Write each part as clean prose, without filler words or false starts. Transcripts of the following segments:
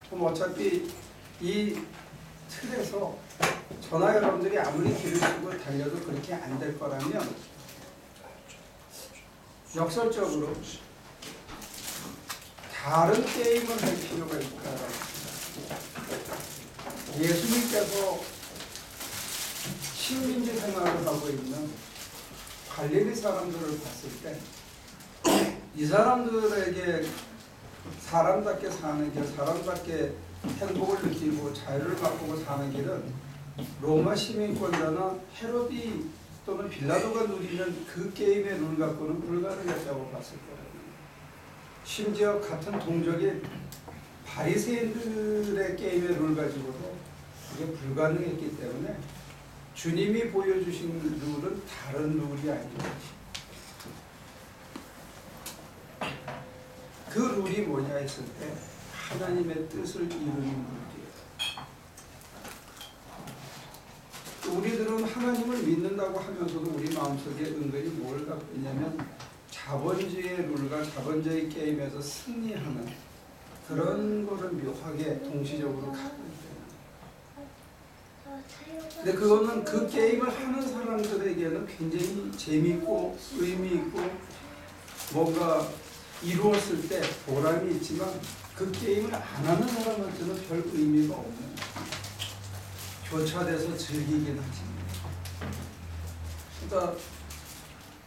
그럼 어차피 이 틀에서 저나 여러분들이 아무리 길을 쓰고 달려도 그렇게 안 될 거라면 역설적으로 다른 게임을 할 필요가 있다라고 생각합니다. 예수님께서 식민지 생활을 하고 있는 갈릴리 사람들을 봤을 때 이 사람들에게 사람답게 사는 길, 사람답게 행복을 느끼고 자유를 맛보고 사는 길은 로마 시민권자나 헤로디 또는 빌라도가 누리는 그 게임의 룰 갖고는 불가능했다고 봤을 거예요. 심지어 같은 동족인 바리새인들의 게임의 룰 가지고도 이게 불가능했기 때문에 주님이 보여주신 룰은 다른 룰이 아니죠. 그 룰이 뭐냐 했을 때 하나님의 뜻을 이루는 룰이에요. 우리들은 하나님을 믿는다고 하면서도 우리 마음속에 은근히 뭘 갖고 있냐면 자본주의의 룰과 자본주의 게임에서 승리하는 그런 거를 묘하게 동시적으로 갖고 있어요. 근데 그거는 그 게임을 하는 사람들에게는 굉장히 재미있고 의미 있고 뭔가 이루었을 때 보람이 있지만 그 게임을 안 하는 사람한테는 별 의미가 없는 교차돼서 즐기긴 하지만 그러니까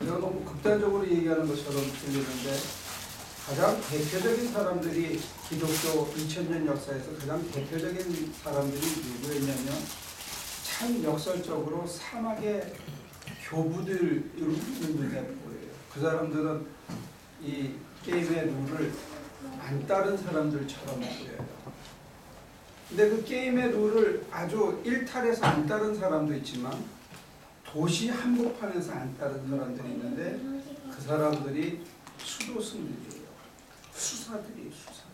내가 너무 극단적으로 얘기하는 것처럼 들리는데 가장 대표적인 사람들이 기독교 2000년 역사에서 가장 대표적인 사람들이 누구였냐면 참 역설적으로 사막의 교부들을 눈에 보여요. 그 사람들은 이 게임의 룰을 안 따른 사람들처럼 보여요. 근데 그 게임의 룰을 아주 일탈해서 안 따른 사람도 있지만 도시 한복판에서 안 따른 사람들이 있는데 그 사람들이 수도승들이에요. 수사들이에요. 수사들.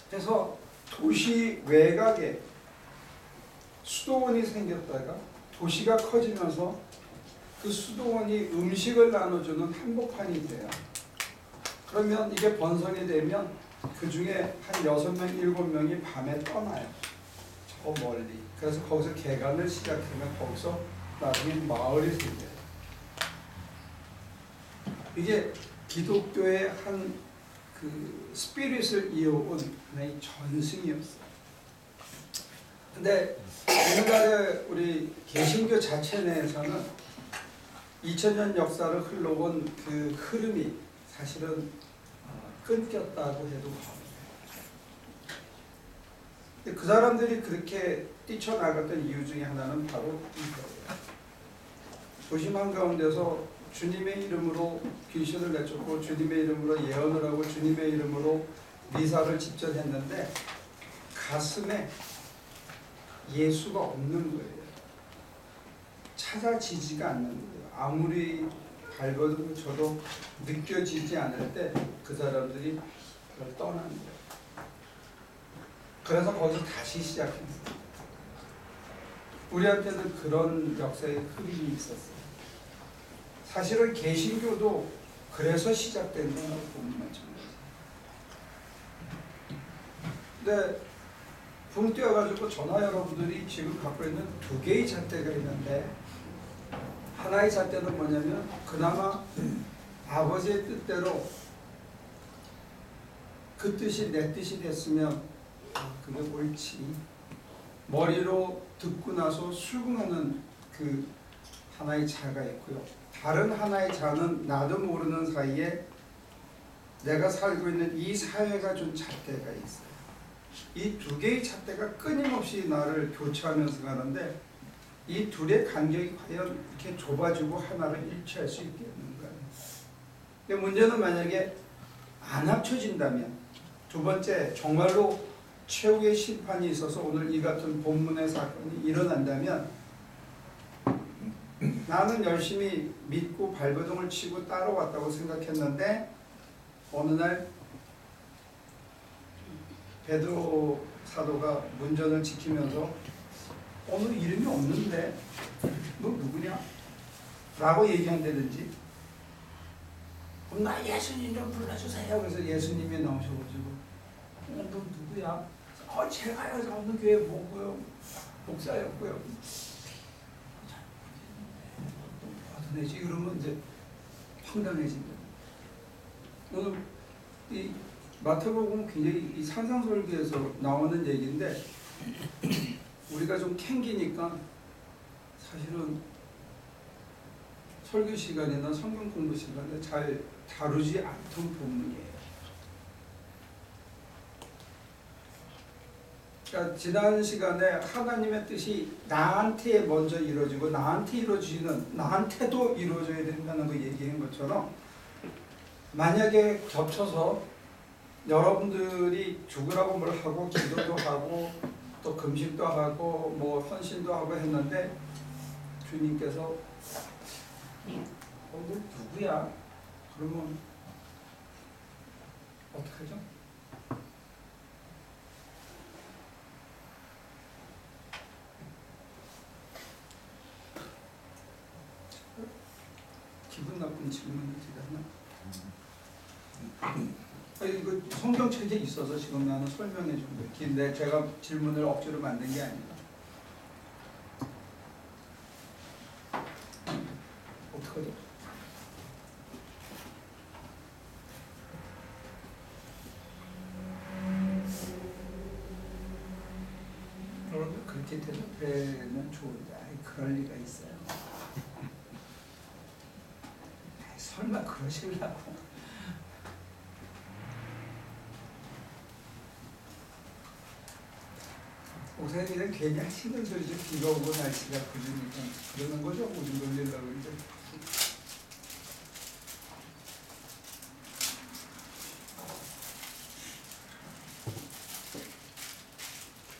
그래서 도시 외곽에 수도원이 생겼다가 도시가 커지면서 그 수도원이 음식을 나눠주는 한복판이 돼요. 그러면 이게 번성이 되면 그 중에 한 6명, 7명이 밤에 떠나요. 저 멀리. 그래서 거기서 개간을 시작하면 거기서 나중에 마을이 생겨요. 이게 기독교의 한 그 스피릿을 이어온 하나의 전승이었어요. 근데 오늘날의 우리 개신교 자체 내에서는 2000년 역사를 흘러온 그 흐름이 사실은 끊겼다고 해도 과언이에요. 그 사람들이 그렇게 뛰쳐나갔던 이유 중에 하나는 바로 이거예요. 도심 한가운데서 주님의 이름으로 귀신을 내쫓고 주님의 이름으로 예언을 하고 주님의 이름으로 미사를 직접 했는데 가슴에 예수가 없는 거예요. 찾아지지가 않는 거예요. 아무리 밟아도 저도 느껴지지 않을 때 그 사람들이 그걸 떠나는 거예요. 그래서 거기서 다시 시작했어요. 우리한테는 그런 역사의 흐름이 있었어요. 사실은 개신교도 그래서 시작된 거라고 보면 마찬가지예요. 근데 붕 뛰어가지고 저나 여러분들이 지금 갖고 있는 두 개의 잣대가 있는데 하나의 잣대는 뭐냐면 그나마 아버지의 뜻대로 그 뜻이 내 뜻이 됐으면 그게 옳지. 머리로 듣고 나서 수긍하는 그 하나의 자가 있고요. 다른 하나의 자는 나도 모르는 사이에 내가 살고 있는 이 사회가 준 잣대가 있어요. 이 두 개의 잣대가 끊임없이 나를 교체하면서 가는데 이 둘의 간격이 과연 이렇게 좁아지고 하나를 일치할 수 있겠는가? 근데 문제는 만약에 안 합쳐진다면 두 번째 정말로 최후의 심판이 있어서 오늘 이 같은 본문의 사건이 일어난다면 나는 열심히 믿고 발버둥을 치고 따라왔다고 생각했는데 어느 날 베드로 사도가 문전을 지키면서 너 이름이 없는데 너 누구냐? 라고 얘기한다든지 그럼 나 예수님 좀 불러주세요. 그래서 예수님이 나오셔가지고 너 누구야? 누구야? 제가요. 어느 교회 뭐고요? 목사였고요. 어떤 애지? 그러면 이제 황당해진다. 오늘 이 마태복음 굉장히 이 산상설교에서 나오는 얘기인데 우리가 좀 캥기니까 사실은 설교 시간이나 성경 공부 시간에 잘 다루지 않던 본문이에요. 그러니까 지난 시간에 하나님의 뜻이 나한테 먼저 이루어지고 나한테도 이루어져야 된다는 거 얘기한 것처럼 만약에 겹쳐서 여러분들이 죽으라고 뭘 하고 기도도 하고 또 금식도 하고 뭐 헌신도 하고 했는데 주님께서 너 누구야? 그러면 어떡하죠? 기분 나쁜 질문이지 않나? 이거 성경책에 있어서 지금 나는 설명해 준 거예요. 근데 제가 질문을 억지로 만든 게 아니라. 어떡하죠? 그렇게 대답하면 좋은데 그럴 리가 있어요. 설마 그러실라고. 목사님은 괜히 하시는 소리죠. 비가 오고 날씨가 그러니까 그러는 거죠. 오줌 돌리려고 이제.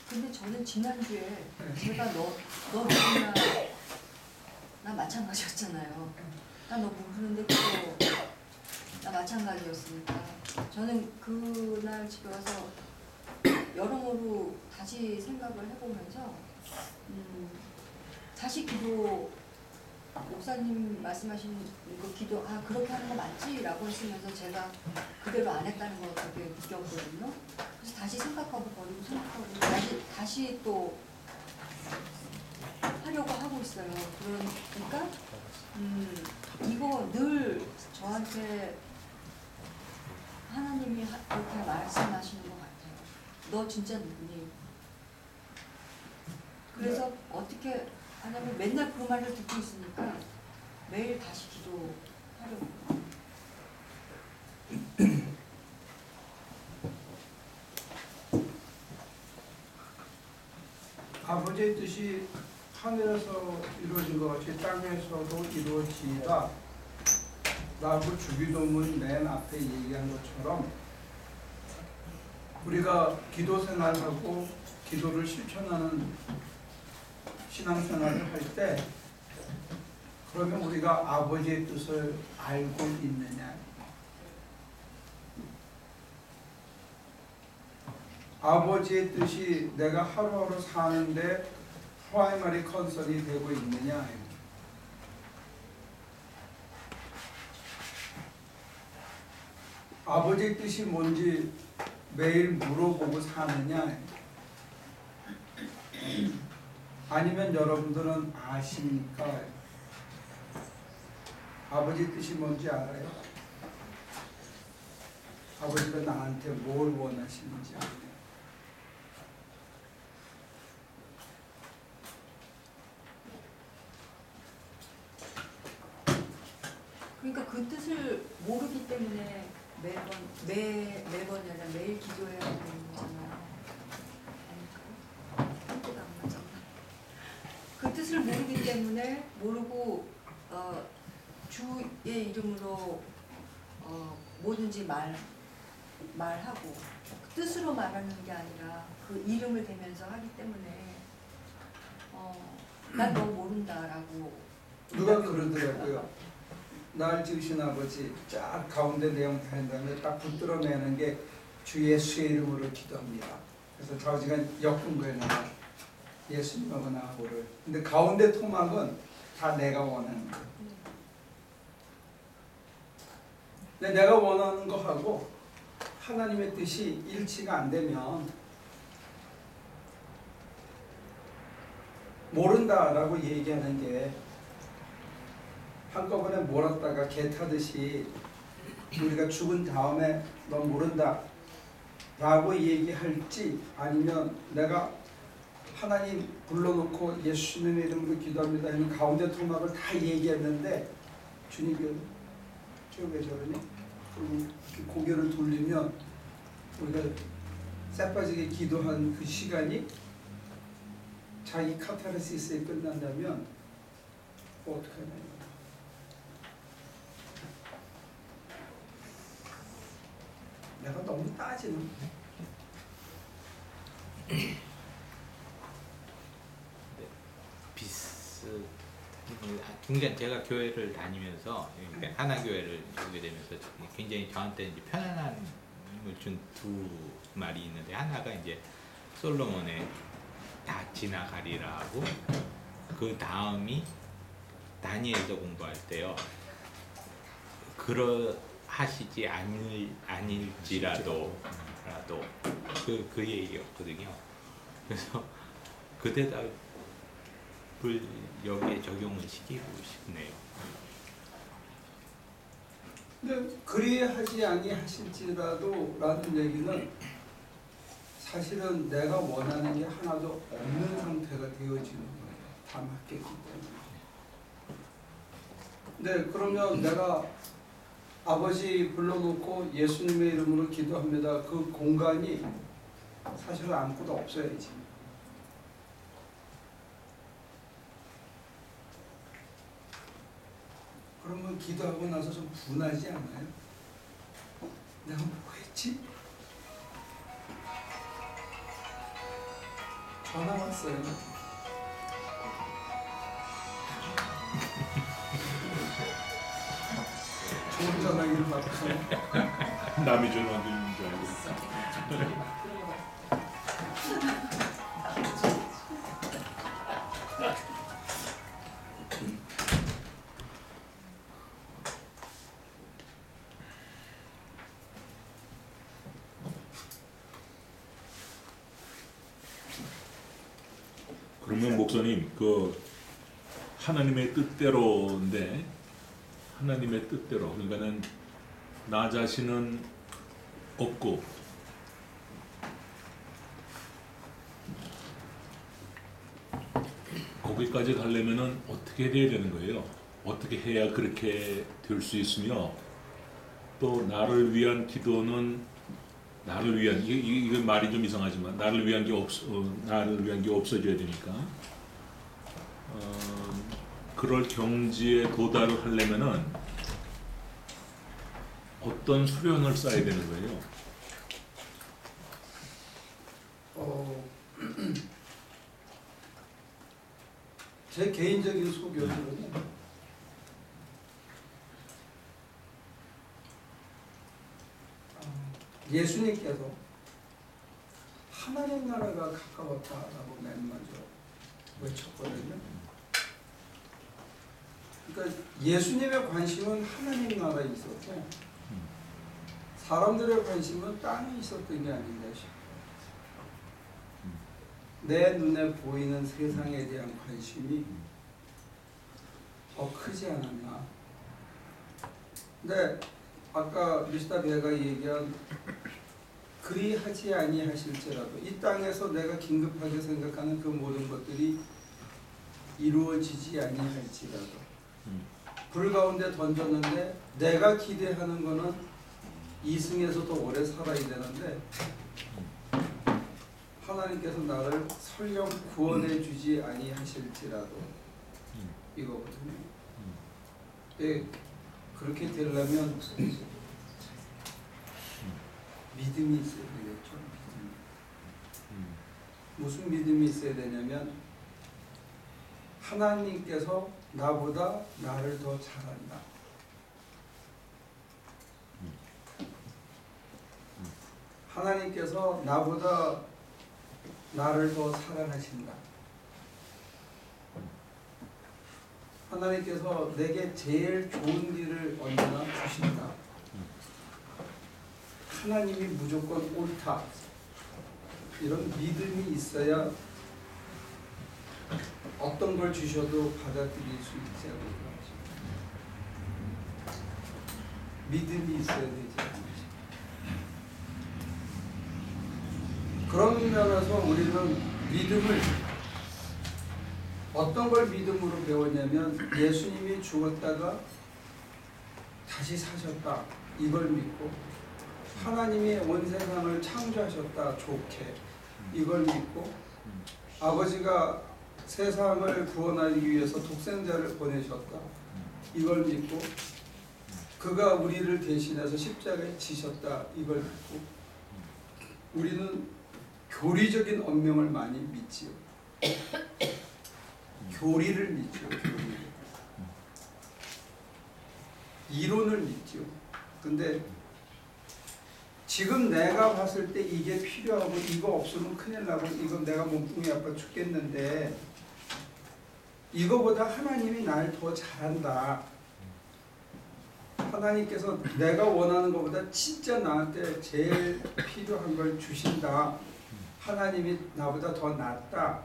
근데 저는 지난주에 제가 너 누구나 나 마찬가지였잖아요. 나 너 모르는데 또 나 마찬가지였으니까 저는 그날 집에 와서 여러모로 다시 생각을 해보면서 다시 기도 목사님 말씀하신 그 기도 그렇게 하는 거 맞지라고 했으면서 제가 그대로 안 했다는 걸 되게 느꼈거든요. 그래서 다시 생각하고 버리고 생각하고 다시 또 하려고 하고 있어요. 그러니까 이거 늘 저한테 하나님이 그렇게 말씀하시는 것 같아요. 너 진짜 누구니? 그래서 어떻게 하냐면 맨날 그 말을 듣고 있으니까 매일 다시 기도하려고. 아버지의 뜻이 하늘에서 이루어진 것 같이 땅에서도 이루어지다 라고 주기도문 맨 앞에 얘기한 것처럼 우리가 기도 생활하고 기도를 실천하는 신앙생활을 할 때 그러면 우리가 아버지의 뜻을 알고 있느냐, 아버지의 뜻이 내가 하루하루 사는데 프라이머리 컨설이 되고 있느냐, 아버지의 뜻이 뭔지 매일 물어보고 사느냐, 아니면 여러분들은 아십니까? 아버지 뜻이 뭔지 알아요? 아버지가 나한테 뭘 원하시는지 알아요? 그러니까 그 뜻을 모르기 때문에 매번이 아니라 매일 기도해야 되는 거잖아요. 그 뜻을 모르기 때문에 모르고 주의 이름으로 뭐든지 말하고 뜻으로 말하는 게 아니라 그 이름을 대면서 하기 때문에 난 너 모른다라고. 누가 그러더라고요. 날 지으신 아버지 쫙 가운데 내용 다닌 다음에 딱 붙들어내는 게 주 예수의 이름으로 기도합니다. 그래서 좌우지간 엮은 거예요. 예수님하고 나하고를. 근데 가운데 토막은 다 내가 원하는 거. 근데 내가 원하는 거하고 하나님의 뜻이 일치가 안 되면 모른다라고 얘기하는 게 한꺼번에 몰았다가 개 타듯이 우리가 죽은 다음에 너 모른다 라고 얘기할지, 아니면 내가 하나님 불러놓고 예수님의 이름으로 기도합니다 하는 가운데 토막을 다 얘기했는데 주님께서 왜 저러니? 그리고 고개를 돌리면 우리가 쎄빠지게 기도한 그 시간이 자기 카타르시스에 끝난다면 어떻게 하나요? 내가 너무 따지는 그러니까 제가 교회를 다니면서 하나 교회를 오게 되면서 굉장히 저한테 이제 편안함을 준 두 말이 있는데, 하나가 이제 솔로몬의 다 지나가리라 하고, 그 다음이 다니엘서 공부할 때요, 그러하시지 아닐지라도 그 얘기였거든요. 그래서 그 대답을 여기에 적용을 시키고 싶네요. 근데 그리하지 아니하실지라도 라는 얘기는 사실은 내가 원하는 게 하나도 없는 상태가 되어지는 거예요. 다 맞겠기 때문에. 네, 그러면 내가 아버지 불러놓고 예수님의 이름으로 기도합니다. 그 공간이 사실은 아무것도 없어야지. 그러면 기도하고 나서 좀 분하지 않아요? 내가 뭐 했지? 전화 왔어요. 좋은 전화기를 받고 남이 전화 드리는 줄 알고. 그러면 목사님, 그 하나님의 뜻대로인데, 하나님의 뜻대로, 그러니까는 나 자신은 없고 거기까지 가려면은 어떻게 돼야 되는 거예요? 어떻게 해야 그렇게 될 수 있으며, 또 나를 위한 기도는 나를 위한, 이게 말이 좀 이상하지만 나를 위한 게 없어져야 되니까, 그럴 경지에 도달을 하려면은 어떤 수련을 쌓아야 되는 거예요? 제 개인적인 소견으로는 예수님께서 하나님 나라가 가까웠다라고 맨 먼저 외쳤거든요. 그러니까 예수님의 관심은 하나님 나라에 있었고 사람들의 관심은 땅에 있었던 게 아닌가 싶어요. 내 눈에 보이는 세상에 대한 관심이 더 크지 않았나. 근데 아까 미스터 베가 얘기한 그리하지 아니하실지라도, 이 땅에서 내가 긴급하게 생각하는 그 모든 것들이 이루어지지 아니할지라도, 불 가운데 던졌는데 내가 기대하는 거는 이승에서 더 오래 살아야 되는데 하나님께서 나를 설령 구원해 주지 아니하실지라도 이거거든요. 네, 그렇게 되려면 믿음이 있어야 되겠죠. 무슨 믿음이 있어야 되냐면 하나님께서 나보다 나를 더 잘한다. 하나님께서 나보다 나를 더 사랑하신다. 하나님께서 내게 제일 좋은 길을 언제나 주신다. 하나님이 무조건 옳다. 이런 믿음이 있어야 어떤 걸 주셔도 받아들일 수 있지 않을까. 믿음이 있어야 되지 않을까. 그런 면에서 우리는 믿음을 어떤 걸 믿음으로 배웠냐면 예수님이 죽었다가 다시 사셨다 이걸 믿고 하나님이 온 세상을 창조하셨다 좋게 이걸 믿고 아버지가 세상을 구원하기 위해서 독생자를 보내셨다 이걸 믿고 그가 우리를 대신해서 십자가에 지셨다 이걸 믿고 우리는 교리적인 언명을 많이 믿지요. 교리를 믿죠. 교리를. 이론을 믿죠. 근데 지금 내가 봤을 때 이게 필요하고 이거 없으면 큰일 나고 이거 내가 몸뚱이 아파 죽겠는데 이거보다 하나님이 날 더 잘한다. 하나님께서 내가 원하는 것보다 진짜 나한테 제일 필요한 걸 주신다. 하나님이 나보다 더 낫다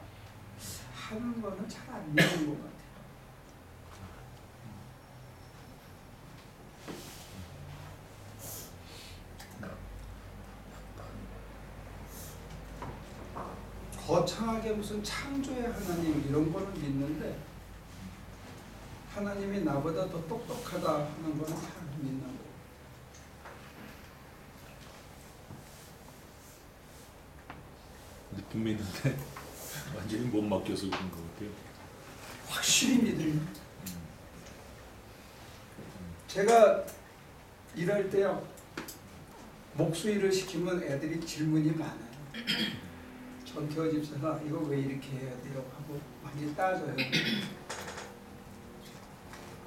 하는 거는 잘 안 믿는 것 같아요. 거창하게 무슨 창조의 하나님 이런 거는 믿는데 하나님이 나보다 더 똑똑하다 하는 거는 잘 안 믿는 거예요. 느낌이 있는데 완전히 못 맡겨서 그런 것 같아요. 확실히 믿으면 제가 일할 때요 목수일을 시키면 애들이 질문이 많아요. 전태호 집사가 이거 왜 이렇게 해야 돼요? 하고 많이 따져요.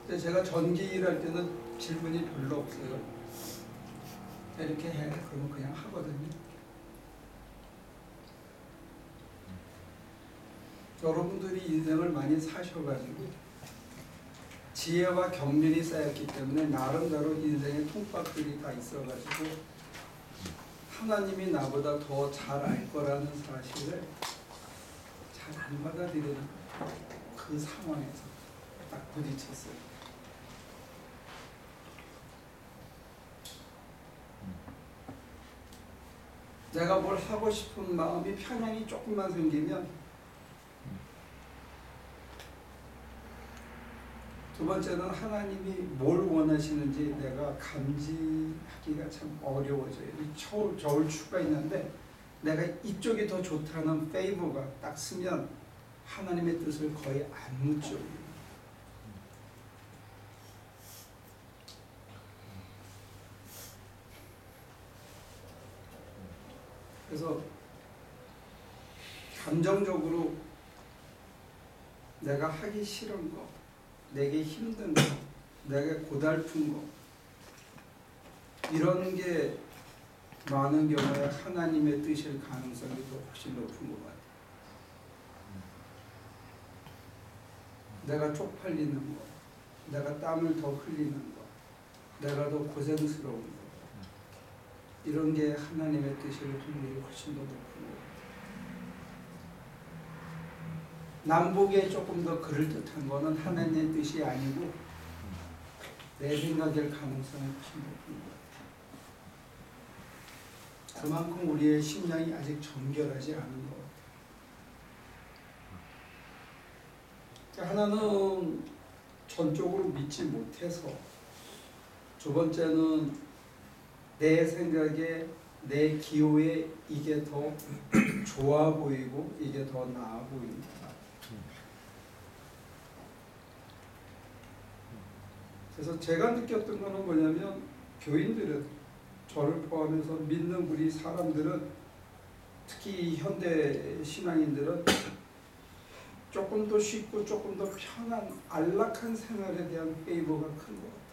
근데 제가 전기 일할 때는 질문이 별로 없어요. 이렇게 해 그러면 그냥 하거든요. 여러분들이 인생을 많이 사셔가지고 지혜와 경륜이 쌓였기 때문에 나름대로 인생의 통박들이 다 있어가지고 하나님이 나보다 더 잘 알 거라는 사실을 잘 안 받아들이는 그 상황에서 딱 부딪혔어요. 내가 뭘 하고 싶은 마음이 편향이 조금만 생기면 두 번째는 하나님이 뭘 원하시는지 내가 감지하기가 참 어려워져요. 저울 추가 있는데 내가 이쪽이 더 좋다는 페이버가 딱 쓰면 하나님의 뜻을 거의 안 묻죠. 그래서 감정적으로 내가 하기 싫은 거 내게 힘든 거, 내게 고달픈 거 이런 게 많은 경우에 하나님의 뜻일 가능성이 더 훨씬 높은 것 같아요. 내가 쪽팔리는 거, 내가 땀을 더 흘리는 거, 내가 더 고생스러운 거 이런 게 하나님의 뜻일 확률이 훨씬 더 높은 것 같아요. 남북에 조금 더 그럴듯한 거는 하나님의 뜻이 아니고 내 생각일 가능성이 훨씬 높은 것 같아요. 그만큼 우리의 심령이 아직 정결하지 않은 것 같아요. 하나는 전적으로 믿지 못해서 두 번째는 내 생각에 내 기호에 이게 더 좋아 보이고 이게 더 나아 보입니다. 그래서 제가 느꼈던 거는 뭐냐면 교인들은 저를 포함해서 믿는 우리 사람들은 특히 현대 신앙인들은 조금 더 쉽고 조금 더 편한 안락한 생활에 대한 페이버가 큰 것 같아요.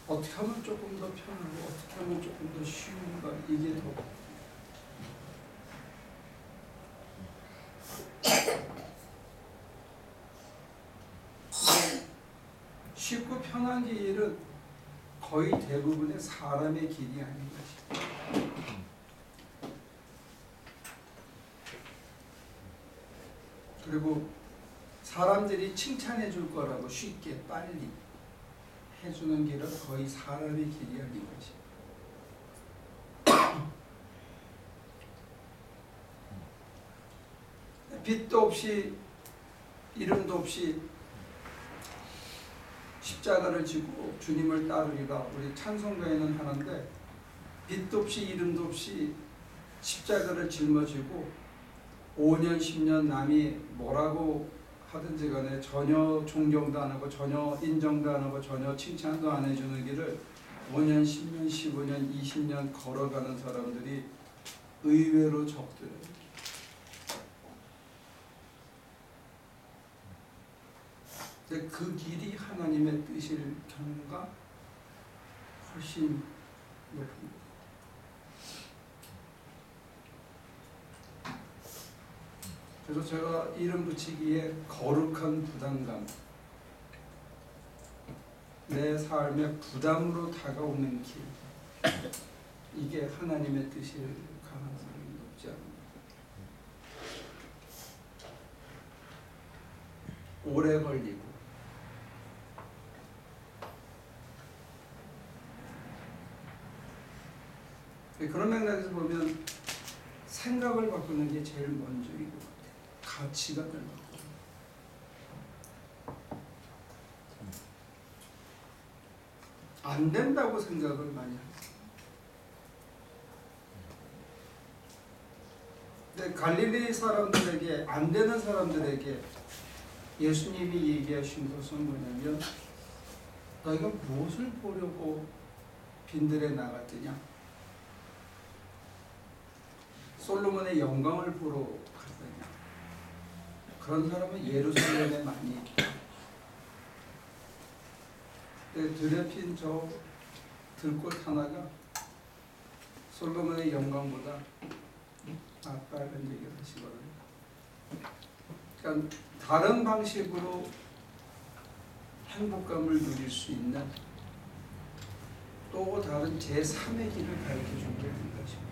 어떻게 하면 조금 더 편하고 어떻게 하면 조금 더 쉬운가 이게 더 쉽고 편한 길은 거의 대부분의 사람의 길이 아닌 것이다. 그리고 사람들이 칭찬해 줄 거라고 쉽게 빨리 해주는 길은 거의 사람의 길이 아닌 것이. 빛도 없이 이름도 없이 십자가를 지고 주님을 따르리라 우리 찬송가에는 하는데, 빛도 없이 이름도 없이 십자가를 짊어지고 5년 10년 남이 뭐라고 하든지 간에 전혀 존경도 안 하고 전혀 인정도 안 하고 전혀 칭찬도 안 해주는 길을 5년 10년 15년 20년 걸어가는 사람들이 의외로 적더래요. 근데 그 길이 하나님의 뜻일 경우가 훨씬 높습니다. 그래서 제가 이름 붙이기에 거룩한 부담감, 내 삶의 부담으로 다가오는 길, 이게 하나님의 뜻일 가능성이 높지 않습니다. 오래 걸리고 그런 맥락에서 보면 생각을 바꾸는 게 제일 먼저인 것 같아요. 가치관을 바꾸는. 안 된다고 생각을 많이 해요. 근데 갈릴리 사람들에게, 안 되는 사람들에게 예수님이 얘기하신 것은 뭐냐면, 너희가 무엇을 보려고 빈들에 나갔더냐? 솔로몬의 영광을 보러 갔더냐? 그런 사람은 예루살렘에 많이 있다. 드레핀 저 들꽃 하나가 솔로몬의 영광보다 낫다는 얘기를 하시거든요. 그러니까 다른 방식으로 행복감을 누릴 수 있는 또 다른 제3의 길을 가르쳐 주게 된 것입니다.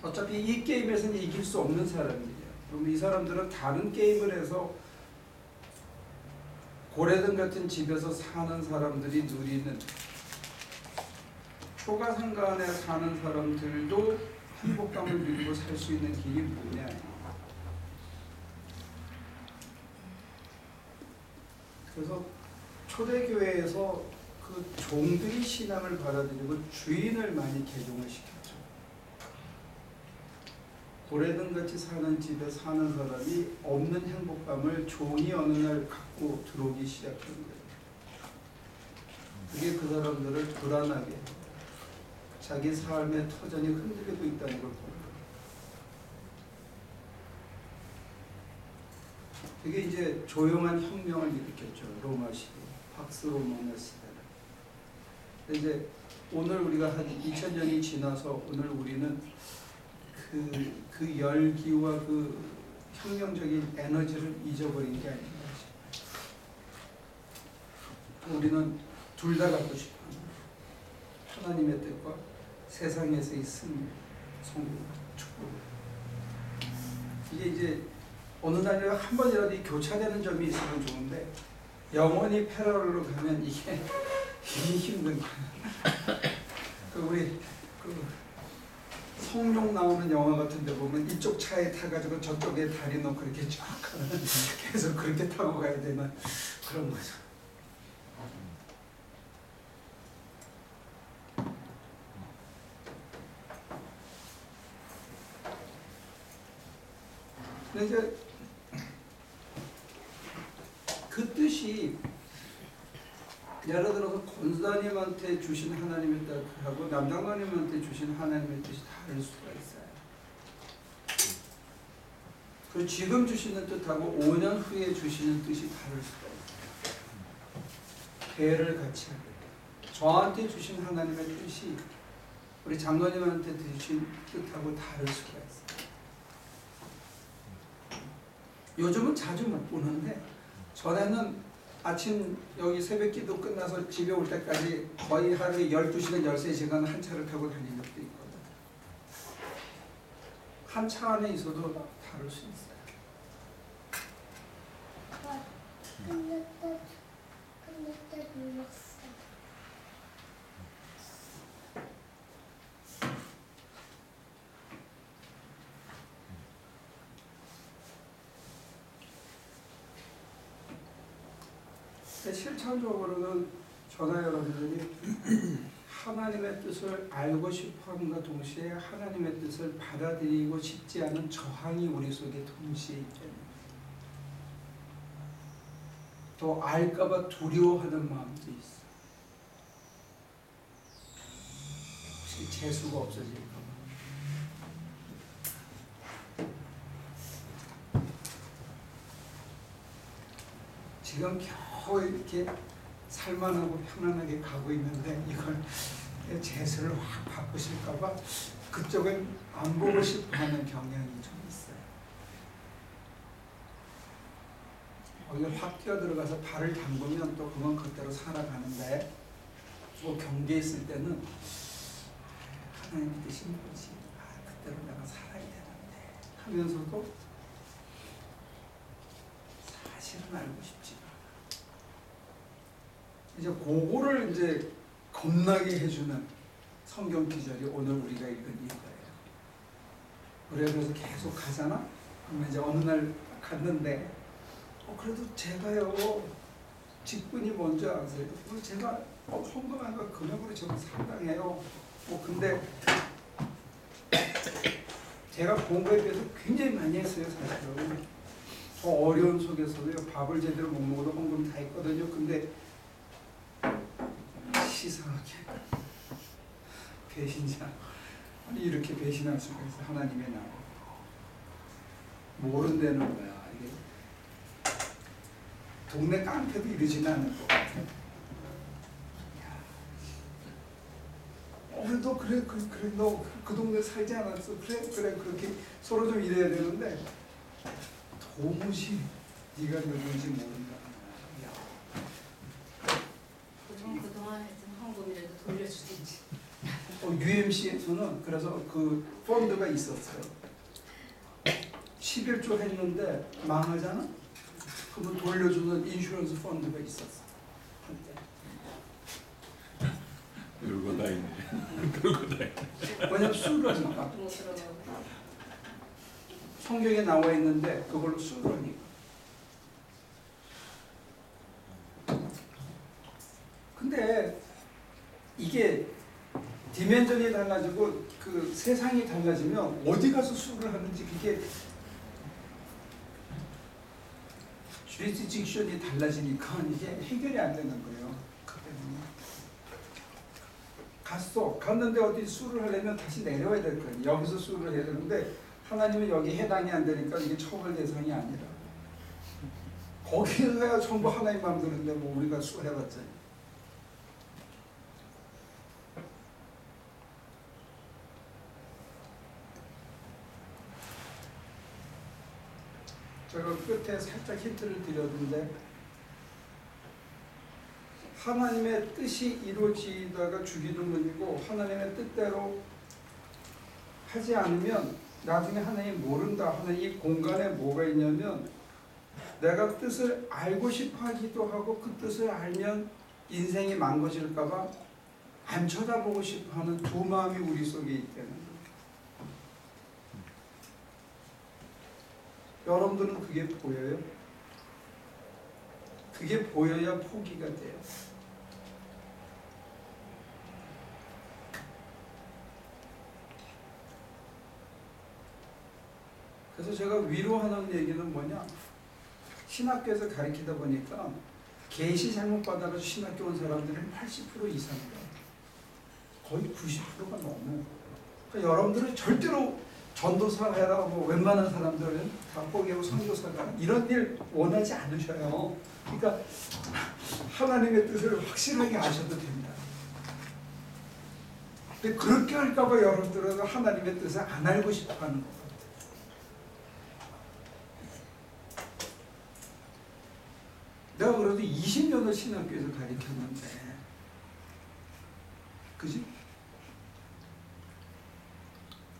어차피 이 게임에서는 이길 수 없는 사람이에요. 그럼 이 사람들은 다른 게임을 해서 고래등 같은 집에서 사는 사람들이 누리는, 초가상가 안에 사는 사람들도 행복감을 누리고 살 수 있는 길이 뭐냐. 그래서 초대교회에서 그 종들이 신앙을 받아들이고 주인을 많이 개종을 시켰죠. 고래등 같이 사는 집에 사는 사람이 없는 행복감을 종이 어느 날 갖고 들어오기 시작한 거예요. 그게 그 사람들을 불안하게, 자기 삶의 터전이 흔들리고 있다는 걸 보는 거예요. 그게 이제 조용한 혁명을 일으켰죠. 로마 시대, 박스 로마노 시대를. 이제 오늘 우리가 한 2000년이 지나서 오늘 우리는 그 열기와 그 혁명적인 에너지를 잊어버린 게 아닌가 싶어요. 우리는 둘 다 갖고 싶어요. 하나님의 뜻과 세상에서의 승리, 성공, 축복. 이게 이제 어느 날에 한 번이라도 교차되는 점이 있으면 좋은데, 영원히 패러럴로 가면 이게 힘든 거예요. 우리 성룡 나오는 영화 같은 데 보면 이쪽 차에 타가지고 저쪽에 다리 놓고 이렇게 쫙 가는, 계속 그렇게 타고 가야 되는 그런 거죠. 근데 이제 그 뜻이, 예를 들어서 권사님한테 주신 하나님의 뜻하고 남장관님한테 주신 하나님의 뜻이 다를 수가 있어요. 그리고 지금 주시는 뜻하고 5년 후에 주시는 뜻이 다를 수가 있어요. 배를 같이 하게 돼요. 저한테 주신 하나님의 뜻이 우리 장로님한테 주신 뜻하고 다를 수가 있어요. 요즘은 자주 못 보는데, 전에는 아침 여기 새벽기도 끝나서 집에 올 때까지 거의 하루에 12시간, 13시간 한 차를 타고 다닌 적도 있거든. 한 차 안에 있어도 다를 수 있어요. 근데 눌렀어. 실천적으로는 저나 여러분들이 하나님의 뜻을 알고 싶어함과 동시에 하나님의 뜻을 받아들이고 싶지 않은 저항이 우리 속에 동시에 있기 때문에 또 알까봐 두려워하는 마음도 있어. 혹시 재수가 없어질까봐. 지금 겨우 이렇게 살만하고 편안하게 가고 있는데 이걸 재수를 확 바꾸실까봐 그쪽은 안 보고 싶어하는 경향이 좀 있어요. 거기 확 뛰어들어가서 발을 담그면 또 그건 그대로 살아가는데 또 경계에 있을 때는 하나님의 뜻이 뭐지? 그대로 내가 살아야 되는데 하면서도 사실은 알고 싶지가 않아. 이제 그거를 이제 겁나게 해주는 성경 기절이 오늘 우리가 읽은 이거예요. 그래서 계속 가잖아? 그러면 이제 어느 날 갔는데 그래도 제가요 직분이 뭔지 아세요? 제가 헌금한 거 금액으로 저는 상당해요. 근데 제가 본 거에 비해서 굉장히 많이 했어요 사실은. 저 어려운 속에서도요 밥을 제대로 못 먹어도 헌금 다 했거든요. 근데 시상하게 배신자 아니 이렇게 배신할 수가 있어. 하나님의 나라 모른다는 거야. 이게 동네 깡패도 이러지는 않을 것 같아. 너 그래 너 그 동네 살지 않았어? 그래 그렇게 서로 좀 이래야 되는데 도무지 네가 누군지 모른다. 보통 그동안 했던 헌금이라도 돌려주든지. UMC에서는 그래서 그 펀드가 있었어요. 11조 했는데 망하잖아? 그러면 돌려주는 인슈런스 펀드가 있었어. 한때. 별거 다 있네. 별거 다 있네. 왜냐면 수를 하니까. 못 들어가고. 성경에 나와 있는데 그걸로 수를 하니까. 근데 이게 디멘전이 달라지고 그 세상이 달라지면 어디 가서 수를 하는지 그게 주리스딕션이 달라지니까 이게 해결이 안 되는 거예요. 그 때문에 갔는데 어디 수를 하려면 다시 내려와야 될 거예요. 여기서 수를 해야 되는데 하나님은 여기 해당이 안 되니까 이게 처벌 대상이 아니라 거기에 가야 전부 하나님 마음대로인데 뭐 우리가 수해봤자. 제가 끝에 살짝 힌트를 드렸는데 하나님의 뜻이 이루어지다가 죽이는 분이고 하나님의 뜻대로 하지 않으면 나중에 하나님 모른다 하는 이 공간에 뭐가 있냐면 내가 뜻을 알고 싶어 하기도 하고 그 뜻을 알면 인생이 망가질까봐 안 쳐다보고 싶어 하는 두 마음이 우리 속에 있다는 거예요. 여러분들은 그게 보여요? 그게 보여야 포기가 돼요. 그래서 제가 위로하는 얘기는 뭐냐? 신학교에서 가르치다 보니까 계시 잘못 받아가지고 신학교 온 사람들은 80% 이상이다. 거의 90%가 넘어요. 그러니까 여러분들은 절대로 전도사 해라 뭐 웬만한 사람들은 다 포기하고 선교사가 이런 일 원하지 않으셔요. 그러니까 하나님의 뜻을 확실하게 아셔도 됩니다. 근데 그렇게 할까봐 여러분들은 하나님의 뜻을 안 알고 싶어하는 거예요. 내가 그래도 20년을 신학교에서 가르쳤는데 그지?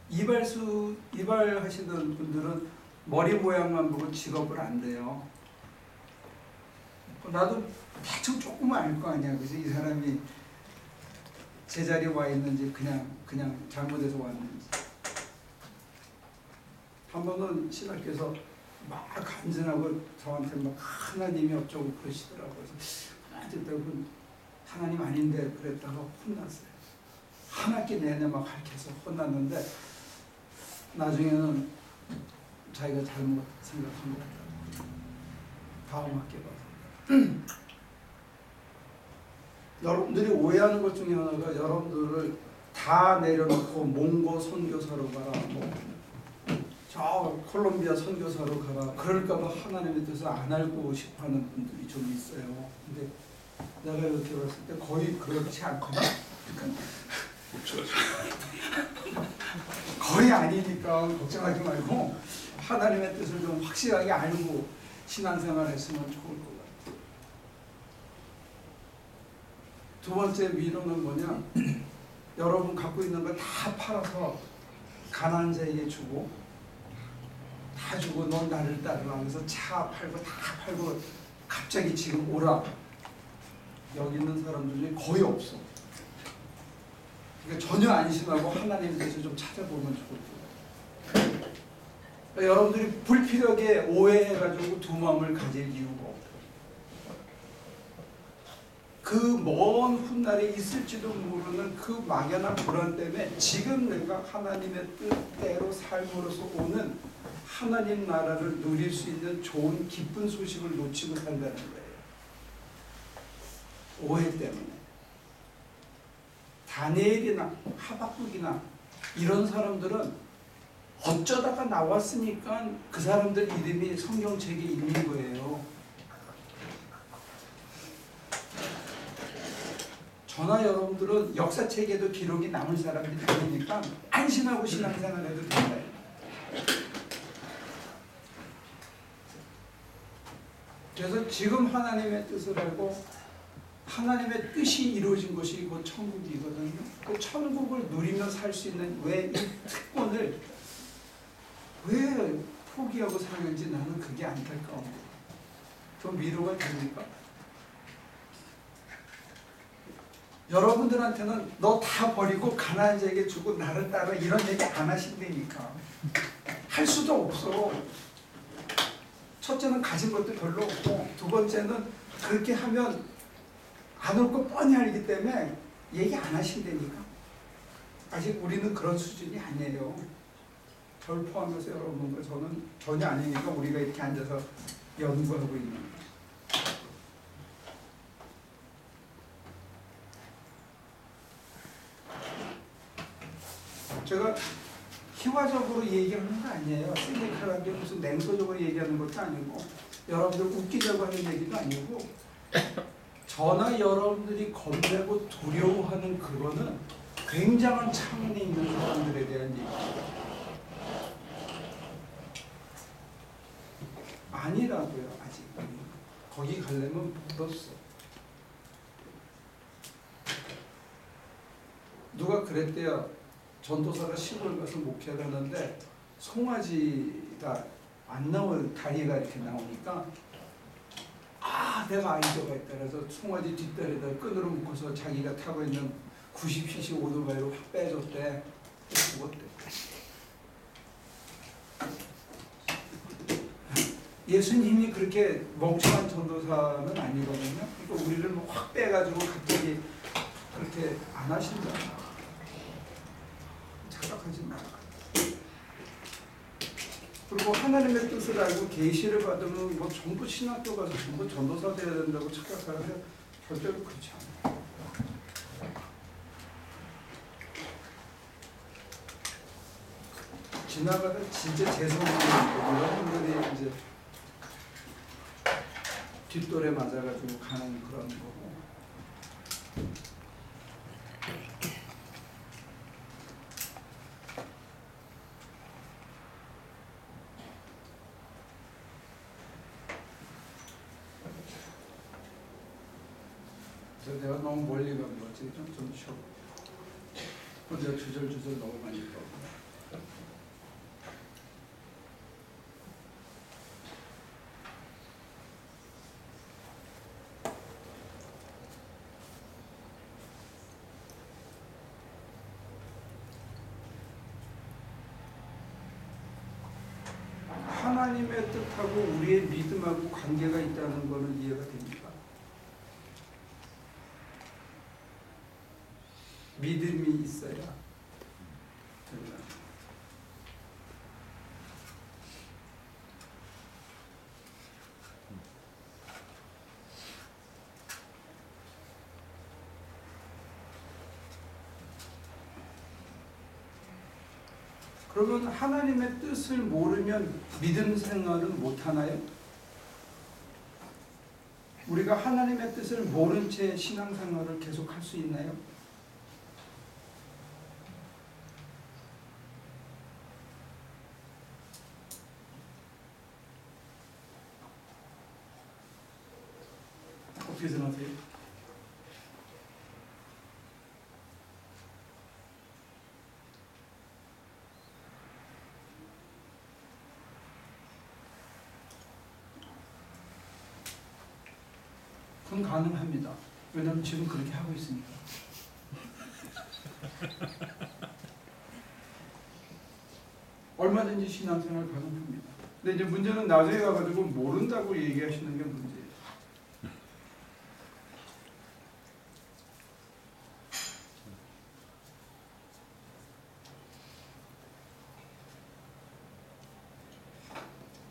이발하시던 분들은 머리 모양만 보고 직업을 안 돼요. 나도 대충 조금은 알 거 아니야. 그래서 이 사람이 제자리에 와 있는지 그냥 잘못해서 왔는지. 한 번은 신학교에서 막 간증하고 저한테 막 하나님이 어쩌고 그러시더라고요. 그래서 하나님 아닌데 그랬다가 혼났어요. 한 학기 내내 막 가르쳐서 혼났는데 나중에는 자기가 잘못 생각한 것 같아요. 다음 학기에 봐서. 여러분들이 오해하는 것 중에 하나가 여러분들을 다 내려놓고 몽고 선교사로 가라, 저 콜롬비아 선교사로 가라, 그럴까봐 하나님의 뜻을 안 알고 싶어하는 분들이 좀 있어요. 근데 내가 이렇게 봤을 때 거의 그렇지 않거든. 거의 아니니까 걱정하지 말고 하나님의 뜻을 좀 확실하게 알고 신앙생활 했으면 좋을 것 같아요. 두 번째 위로는 뭐냐? 여러분 갖고 있는 걸 다 팔아서 가난한 자에게 주고, 다 주고 넌 나를 따르라 하면서 차 팔고 다 팔고 갑자기 지금 오라. 여기 있는 사람들 중에 거의 없어. 그러니까 전혀 안심하고 하나님에 대해서 좀 찾아보면 좋을 거예요. 그러니까 여러분들이 불필요하게 오해해가지고 두 마음을 가질 이유가 없어요. 그 먼 훗날에 있을지도 모르는 그 막연한 불안 때문에 지금 내가 하나님의 뜻대로 삶으로서 오는 하나님 나라를 누릴 수 있는 좋은 기쁜 소식을 놓치고 산다는 거예요. 오해 때문에. 다니엘이나 하박국이나 이런 사람들은 어쩌다가 나왔으니까 그 사람들 이름이 성경책에 있는 거예요. 저나 여러분들은 역사책에도 기록이 남을 사람들이 아니니까 안심하고 신앙생활해도 된다. 그래서 지금 하나님의 뜻을 알고 하나님의 뜻이 이루어진 것이 곧 천국이거든요. 그 천국을 누리며 살 수 있는 왜 이 특권을 왜 포기하고 사는지 나는 그게 안타까운 거예요. 좀 위로가 됩니까? 여러분들한테는 너 다 버리고 가난한 자에게 주고 나를 따라 이런 얘기 안 하신다니까. 할 수도 없어. 첫째는 가진 것도 별로 없고, 두 번째는 그렇게 하면 안 올 거 뻔히 알기 때문에 얘기 안 하신다니까. 아직 우리는 그런 수준이 아니에요. 저를 포함해서 여러분과 저는 전혀 아니니까 우리가 이렇게 앉아서 연구하고 있는 거예요. 제가 희화적으로 얘기하는 거 아니에요. 시니컬하게 무슨 냉소적으로 얘기하는 것도 아니고, 여러분들 웃기려고 하는 얘기도 아니고, 저나 여러분들이 겁내고 두려워하는 그거는 굉장한 차원에 있는 사람들에 대한 얘기예요. 아니라고요. 아직 거기 가려면 멀었어. 누가 그랬대요. 전도사가 시골 가서 목회를 하는데 송아지가 안 나올 다리가 이렇게 나오니까 내가 아이디어가 있다. 그래서 송아지 뒷다리에다 끈으로 묶어서 자기가 타고 있는 90cc 오토바이로 확 빼줬대. 죽었대. 예수님이 그렇게 멍청한 전도사는 아니거든요. 그러니까 우리를 확 빼가지고 갑자기 그렇게 안 하신다. 착각하지 마. 그리고 하나님의 뜻을 알고 계시를 받으면 뭐 전부 신학교 가서 전부 전도사 돼야 된다고 착각하는데 절대로 그렇지 않아요. 지나가다 진짜 죄송한 여러분들이 이제 뒷돌에 맞아가지고 가는 그런 거고. 그래서 내가 너무 멀리 간 거지. 좀 쉬어. 혼자 주절주절 너무 많이 떠. 하나님의 뜻하고 우리의 믿음하고 관계가 있다는 것은 이해가 됩니까? 믿음이 있어야 된다. 그러면 하나님의 뜻을 모르면 믿음 생활은 못하나요? 우리가 하나님의 뜻을 모른 채 신앙생활을 계속할 수 있나요? 어떻게 생각하세요? 그건 가능합니다. 왜냐하면 지금 그렇게 하고 있으니까. 얼마든지 신앙생활 가능합니다. 근데 이제 문제는 나중에 가가지고 모른다고 얘기하시는 게 문제예요.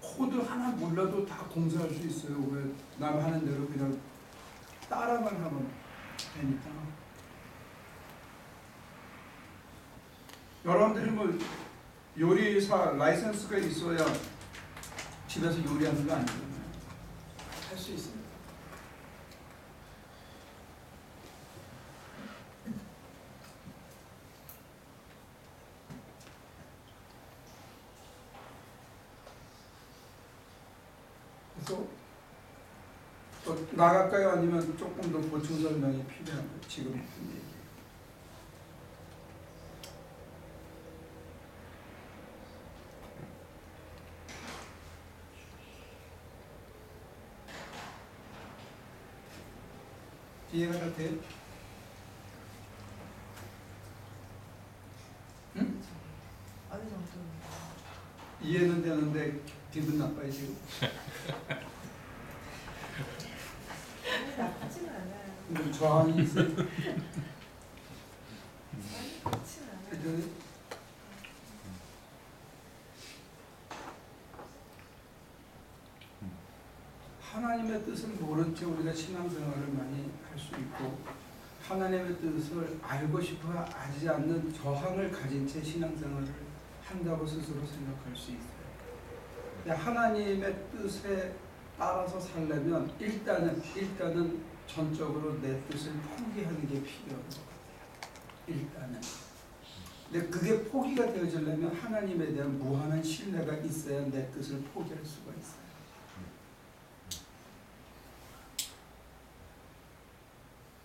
코드 하나 몰라도 다 공사할 수 있어요. 왜 남 하는 대로 그냥 따라만 하면 되니까. 여러분들이 뭐 요리사 라이센스가 있어야 집에서 요리하는 거 아니잖아요. 할 수 있습니다. 그래서 또 나갈까요? 아니면 조금 더 보충 설명이 필요한가요? 지금 했던 얘기. 이해가 다 돼요? 응? 어느 정도? 이해는 되는데 기분 나빠요 지금. 나쁘진 않아요. 근데 저항이 있어요. 나쁘진 않아요. 그죠? 하나님의 뜻을 모른 채 우리가 신앙생활을 많이 할 수 있고 하나님의 뜻을 알고 싶어 하지 않는 저항을 가진 채 신앙생활을 한다고 스스로 생각할 수 있어요. 근데 하나님의 뜻에 따라서 살려면 일단은 전적으로 내 뜻을 포기하는 게 필요한 것 같아요. 일단은. 근데 그게 포기가 되어지려면 하나님에 대한 무한한 신뢰가 있어야 내 뜻을 포기할 수가 있어요.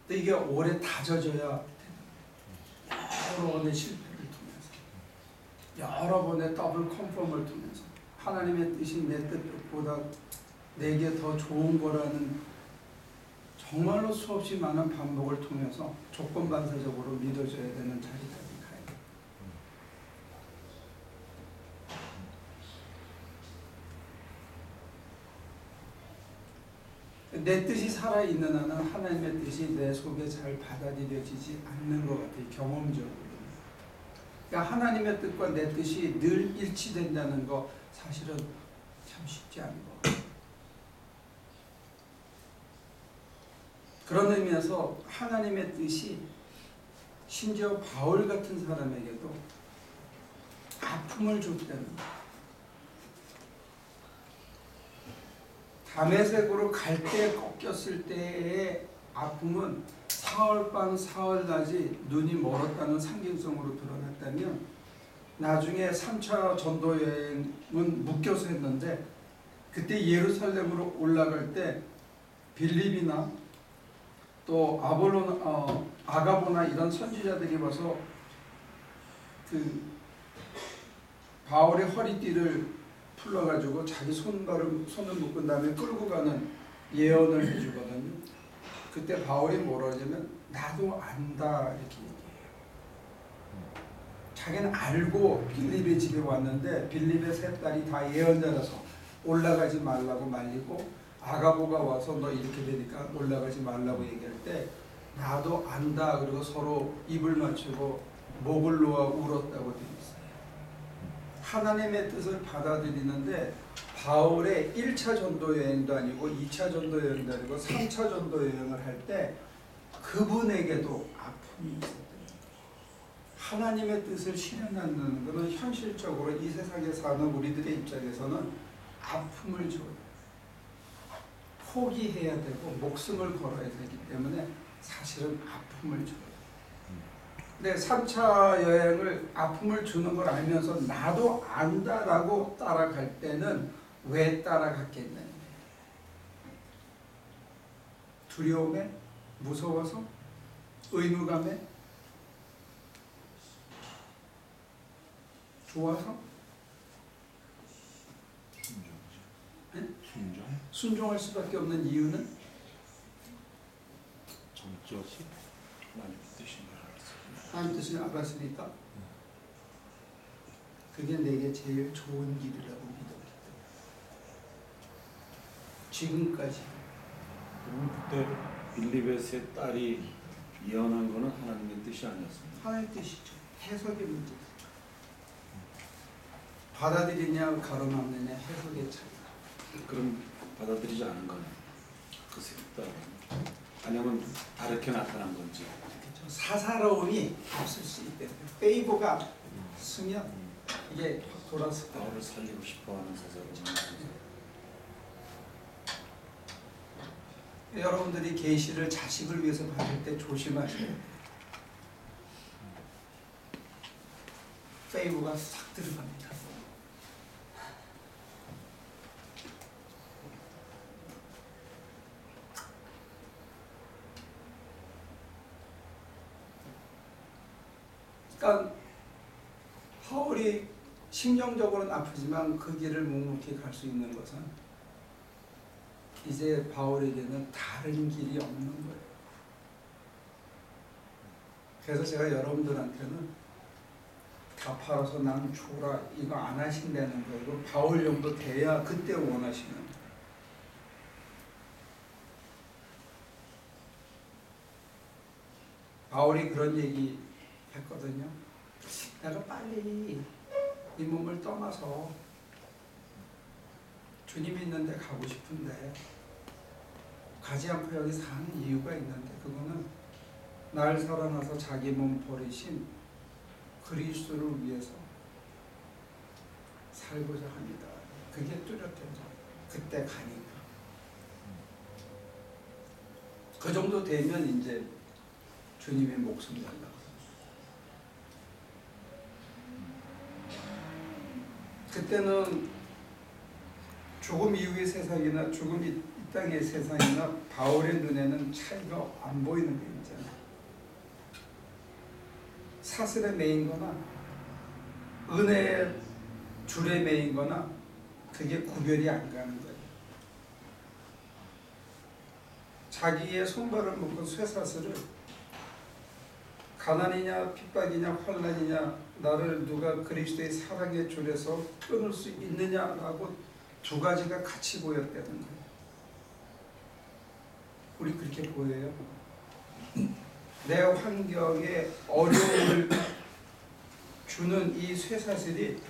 근데 이게 오래 다져져야 여러 번의 실패를 통해서 여러 번의 더블 컨펌을 통해서 하나님의 뜻이 내 뜻보다 내게 더 좋은 거라는 정말로 수없이 많은 반복을 통해서 조건반사적으로 믿어져야 되는 자리까지 가요. 내 뜻이 살아있는 한은 하나님의 뜻이 내 속에 잘 받아들여지지 않는 것 같아요. 경험적으로. 그러니까 하나님의 뜻과 내 뜻이 늘 일치된다는 거 사실은 참 쉽지 않은 것 같아요. 그런 의미에서 하나님의 뜻이 심지어 바울 같은 사람에게도 아픔을 줬다는 거예요. 다메섹으로 갈 때 꺾였을 때의 아픔은 사흘밤 사흘낮이 눈이 멀었다는 상징성으로 드러났다면 나중에 3차 전도 여행은 묶여서 했는데 그때 예루살렘으로 올라갈 때 빌립이나 또 아가보나 이런 선지자들이 와서 그 바울의 허리띠를 풀러가지고 자기 손을 묶은 다음에 끌고 가는 예언을 해주거든요. 그때 바울이 뭐라 하냐면 나도 안다 이렇게 얘기해요. 자기는 알고 빌립의 집에 왔는데 빌립의 세 딸이 다 예언자라서 올라가지 말라고 말리고 아가보가 와서 너 이렇게 되니까 올라가지 말라고 얘기할 때 나도 안다 그리고 서로 입을 맞추고 목을 놓아 울었다고 되어 있어요. 하나님의 뜻을 받아들이는데 바울의 1차 전도 여행도 아니고 2차 전도 여행도 아니고 3차 전도 여행을 할 때 그분에게도 아픔이 있었대요. 하나님의 뜻을 실현한다는 것은 현실적으로 이 세상에 사는 우리들의 입장에서는 아픔을 줘요. 포기해야 되고 목숨을 걸어야 되기 때문에 사실은 아픔을 줘요. 근데 3차 여행을 아픔을 주는 걸 알면서 나도 안다라고 따라갈 때는 왜 따라갔겠냐? 두려움에? 무서워서? 의무감에? 좋아서? 네? 순종할 수밖에 없는 이유는? 정적 하나님 뜻을 알았으니까 그게 내게 제일 좋은 길이라고 믿었기 때문에 지금까지 그럼 그때 빌립의 세 딸이 예언한 거는 하나님의 뜻이 아니었습니다. 하나님 뜻이죠. 해석의 문제. 받아들이냐 가로막느냐 해석의 차이. 그럼 받아들이지 않은 거는 그 세 딸은 아니면 다르게 나타난 건지. 그렇죠. 사사로움이 없을 수 있대요. 페이보가 쓰면 이게 확 돌아서 바울을 살리고 싶어하는 사사로운. 여러분들이 계시를 자식을 위해서 받을 때 조심하셔야 돼요. 페이브가 싹 들어갑니다. 그러니까 바울이 심정적으로는 아프지만 그 길을 묵묵히 갈 수 있는 것은 이제 바울에게는 다른 길이 없는 거예요. 그래서 제가 여러분들한테는 다 팔아서 난 줘라 이거 안 하신다는 거고 바울 정도 돼야 그때 원하시는 거예요. 바울이 그런 얘기 했거든요. 내가 빨리 이 몸을 떠나서 주님이 있는데 가고 싶은데 가지 않고 여기 사는 이유가 있는데 그거는 날 사랑해서 자기 몸 버리신 그리스도를 위해서 살고자 합니다. 그게 뚜렷해져. 그때 가니까. 그 정도 되면 이제 주님의 목숨 달라고. 그때는 죽음 이후의 세상이나 죽음 이 땅의 세상이나 바울의 눈에는 차이가 안 보이는 게 있잖아요. 사슬에 매인 거나 은혜의 줄에 매인 거나 그게 구별이 안 가는 거예요. 자기의 손발을 묶은 쇠사슬을 가난이냐 핍박이냐 환난이냐 나를 누가 그리스도의 사랑의 줄에서 끊을 수 있느냐라고 두 가지가 같이 보였다는 거예요. 우리 그렇게 보여요. 내 환경에 어려움을 주는 이 쇠사슬이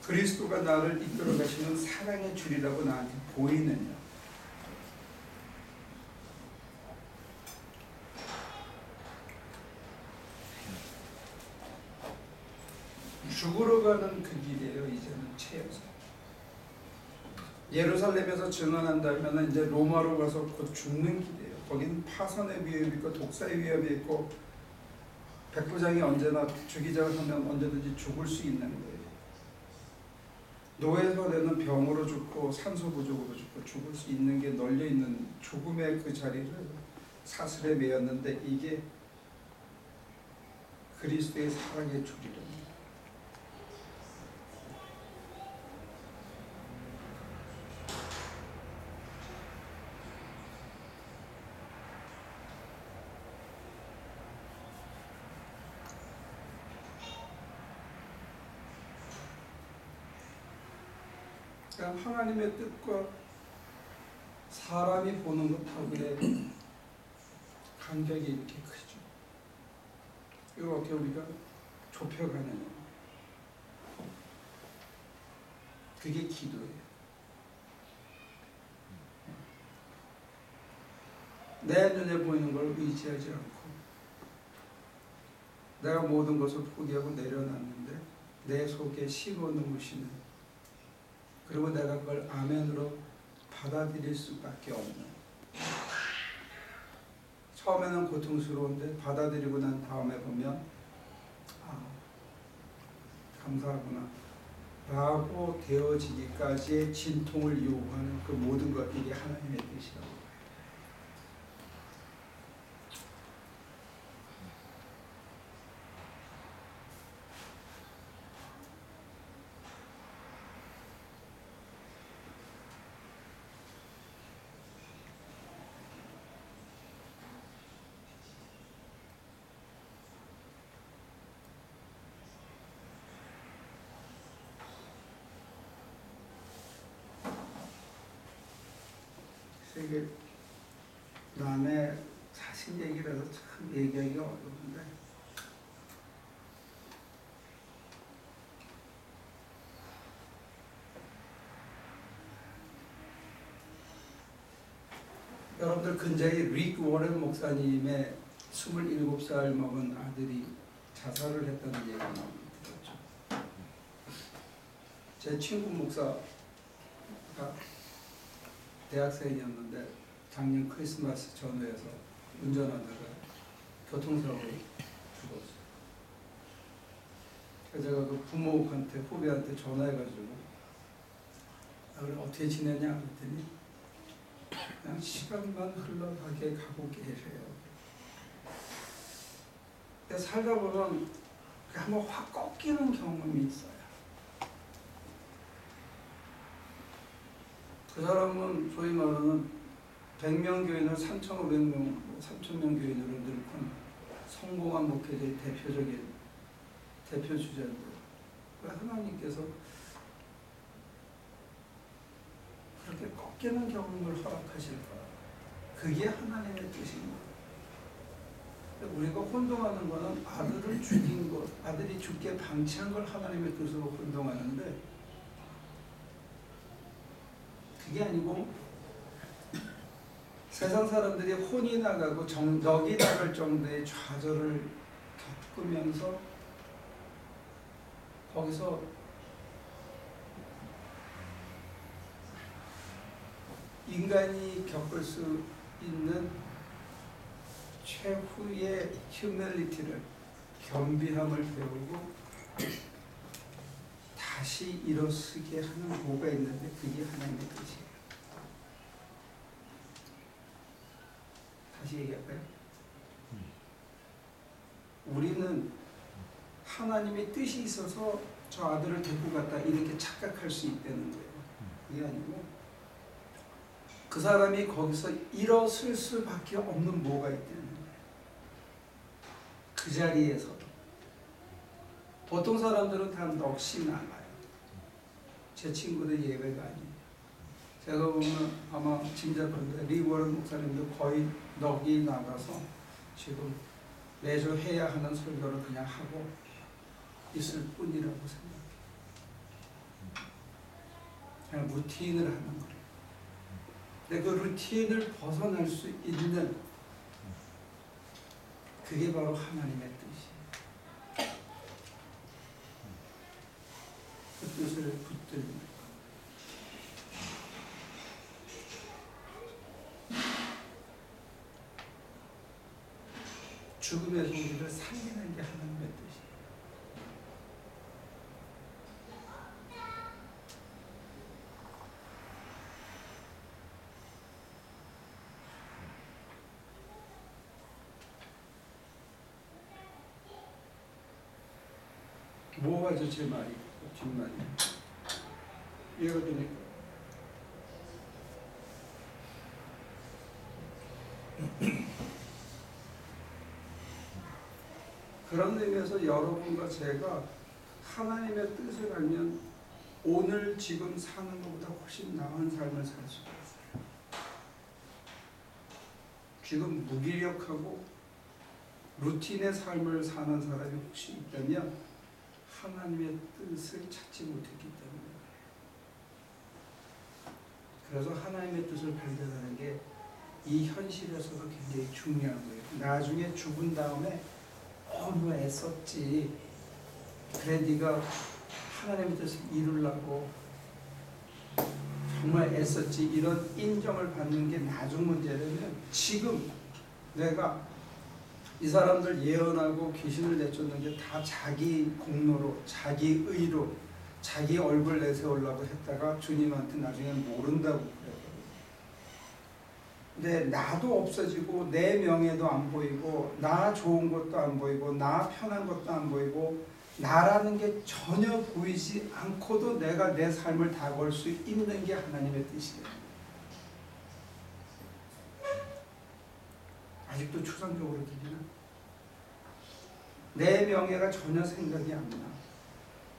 그리스도가 나를 이끌어 가시는 사랑의 줄이라고 나한테 보이느냐. 죽으러 가는 그 길이에요. 이제는 최연소. 예루살렘에서 증언한다면 이제 로마로 가서 곧 죽는 길이에요. 거기는 파선의 위협이 있고 독사의 위협이 있고 백부장이 언제나 죽이자고 하면 언제든지 죽을 수 있는 거예요. 노예선에는 병으로 죽고 산소 부족으로 죽을 수 있는 게 널려 있는 죽음의 그 자리를 사슬에 매었는데 이게 그리스도의 사랑의 줄이랍니다. 그냥 하나님의 뜻과 사람이 보는 것하고의 간격이 이렇게 크죠. 이걸 어떻게 우리가 좁혀가느냐. 그게 기도예요. 내 눈에 보이는 걸 의지하지 않고 내가 모든 것을 포기하고 내려놨는데 내 속에 심어 놓으시는, 그리고 내가 그걸 아멘으로 받아들일 수밖에 없는, 처음에는 고통스러운데 받아들이고 난 다음에 보면 감사하구나 라고 되어지기까지의 진통을 요구하는 그 모든 것들이 하나님의 뜻이라고. 이게 남의 자신 얘기라서 참 얘기하기가 어려운데, 여러분들 근자에 릭 워렌 목사님의 27살 먹은 아들이 자살을 했다는 얘기가 나옵니다. 제 친구 목사가 대학생이었는데 작년 크리스마스 전후에서 운전하다가 교통사고로 죽었어요. 그래서 제가 그 부모한테, 후배한테 전화해가지고 그래 어떻게 지내냐 그랬더니 그냥 시간만 흘러가게 가고 계세요. 근데 살다 보면 한번 확 꺾이는 경험이 있어요. 그 사람은 소위 말하는 100명 교인을 3,500명, 3,000명 교인으로 늘큰 성공한 목회자의 대표적인 대표 주자인데, 하나님께서 그렇게 꺾이는 경험을 허락하실까? 그게 하나님의 뜻입니다. 우리가 혼동하는 것은 아들을 죽인 것, 아들이 죽게 방치한 걸 하나님의 뜻으로 혼동하는데, 그게 아니고 세상 사람들이 혼이 나가고 넋이 나갈 정도의 좌절을 겪으면서 거기서 인간이 겪을 수 있는 최후의 휴밀리티를, 겸비함을 배우고 다시 일어서게 하는 뭐가 있는데 그게 하나님의 뜻이에요. 다시 얘기할까요? 우리는 하나님의 뜻이 있어서 저 아들을 데리고 갔다 이렇게 착각할 수 있다는 거예요. 그게 아니고 그 사람이 거기서 일어설 수밖에 없는 뭐가 있다는 거예요. 그 자리에서도. 보통 사람들은 다 넋이 나가요. 제 친구들 예외가 아니에요. 제가 보면 아마 짐작컨대 릭 워런 목사님도 거의 넋이 나가서 지금 매주 해야 하는 설교를 그냥 하고 있을 뿐이라고 생각해요. 그냥 루틴을 하는 거예요. 근데 그 루틴을 벗어날 수 있는 그게 바로 하나님의 뜻이에요. 그 뜻을 붙들는 거. 죽음에서 우리를 살리는 게 하나님의 뜻이에요. 뭐가 제 말이 뒷말이 이해가 되니까 그런 의미에서 여러분과 제가 하나님의 뜻을 알면 오늘 지금 사는 것보다 훨씬 나은 삶을 살 수가 있어요. 지금 무기력하고 루틴의 삶을 사는 사람이 혹시 있다면 하나님의 뜻을 찾지 못했기 때문에 그래서 하나님의 뜻을 발견하는 게 이 현실에서도 굉장히 중요한 거예요. 나중에 죽은 다음에 너 애썼지. 그래 네가 하나님의 뜻을 이루려고 정말 애썼지. 이런 인정을 받는 게 나중 문제라면 지금 내가 이 사람들 예언하고 귀신을 내쫓는 게 다 자기 공로로 자기 의로 자기 얼굴 내세우려고 했다가 주님한테 나중에 모른다고 그래요. 근데 나도 없어지고 내 명예도 안 보이고 나 좋은 것도 안 보이고 나 편한 것도 안 보이고 나라는 게 전혀 보이지 않고도 내가 내 삶을 다 걸 수 있는 게 하나님의 뜻이에요. 아직도 추상적으로 들리나? 내 명예가 전혀 생각이 안 나.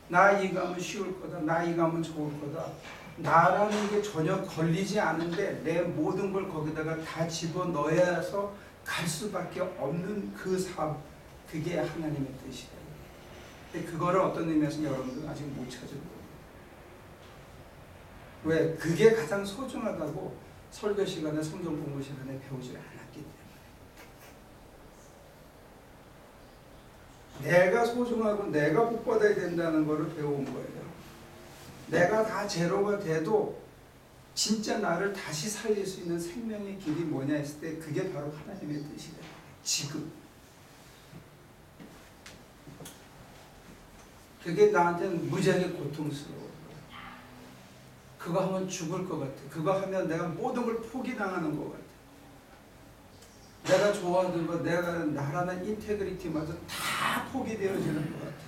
나 이거 하면 쉬울 거다. 나 이거 하면 좋을 거다. 나라는 게 전혀 걸리지 않은데 내 모든 걸 거기다가 다 집어넣어서 갈 수밖에 없는 그 삶, 그게 하나님의 뜻이다. 근데 그거를 어떤 의미에서 여러분들은 아직 못 찾은 거예요. 왜? 그게 가장 소중하다고 설교 시간에 성경 공부 시간에 배우지 않았기 때문에. 내가 소중하고 내가 복받아야 된다는 것을 배운 거예요. 내가 다 제로가 돼도 진짜 나를 다시 살릴 수 있는 생명의 길이 뭐냐 했을 때 그게 바로 하나님의 뜻이다. 지금. 그게 나한테는 무지하게 고통스러워. 그거 하면 죽을 것 같아. 그거 하면 내가 모든 걸 포기당하는 것 같아. 내가 좋아하는 것, 내가 나라는 인테그리티마저 다 포기되어지는 것 같아.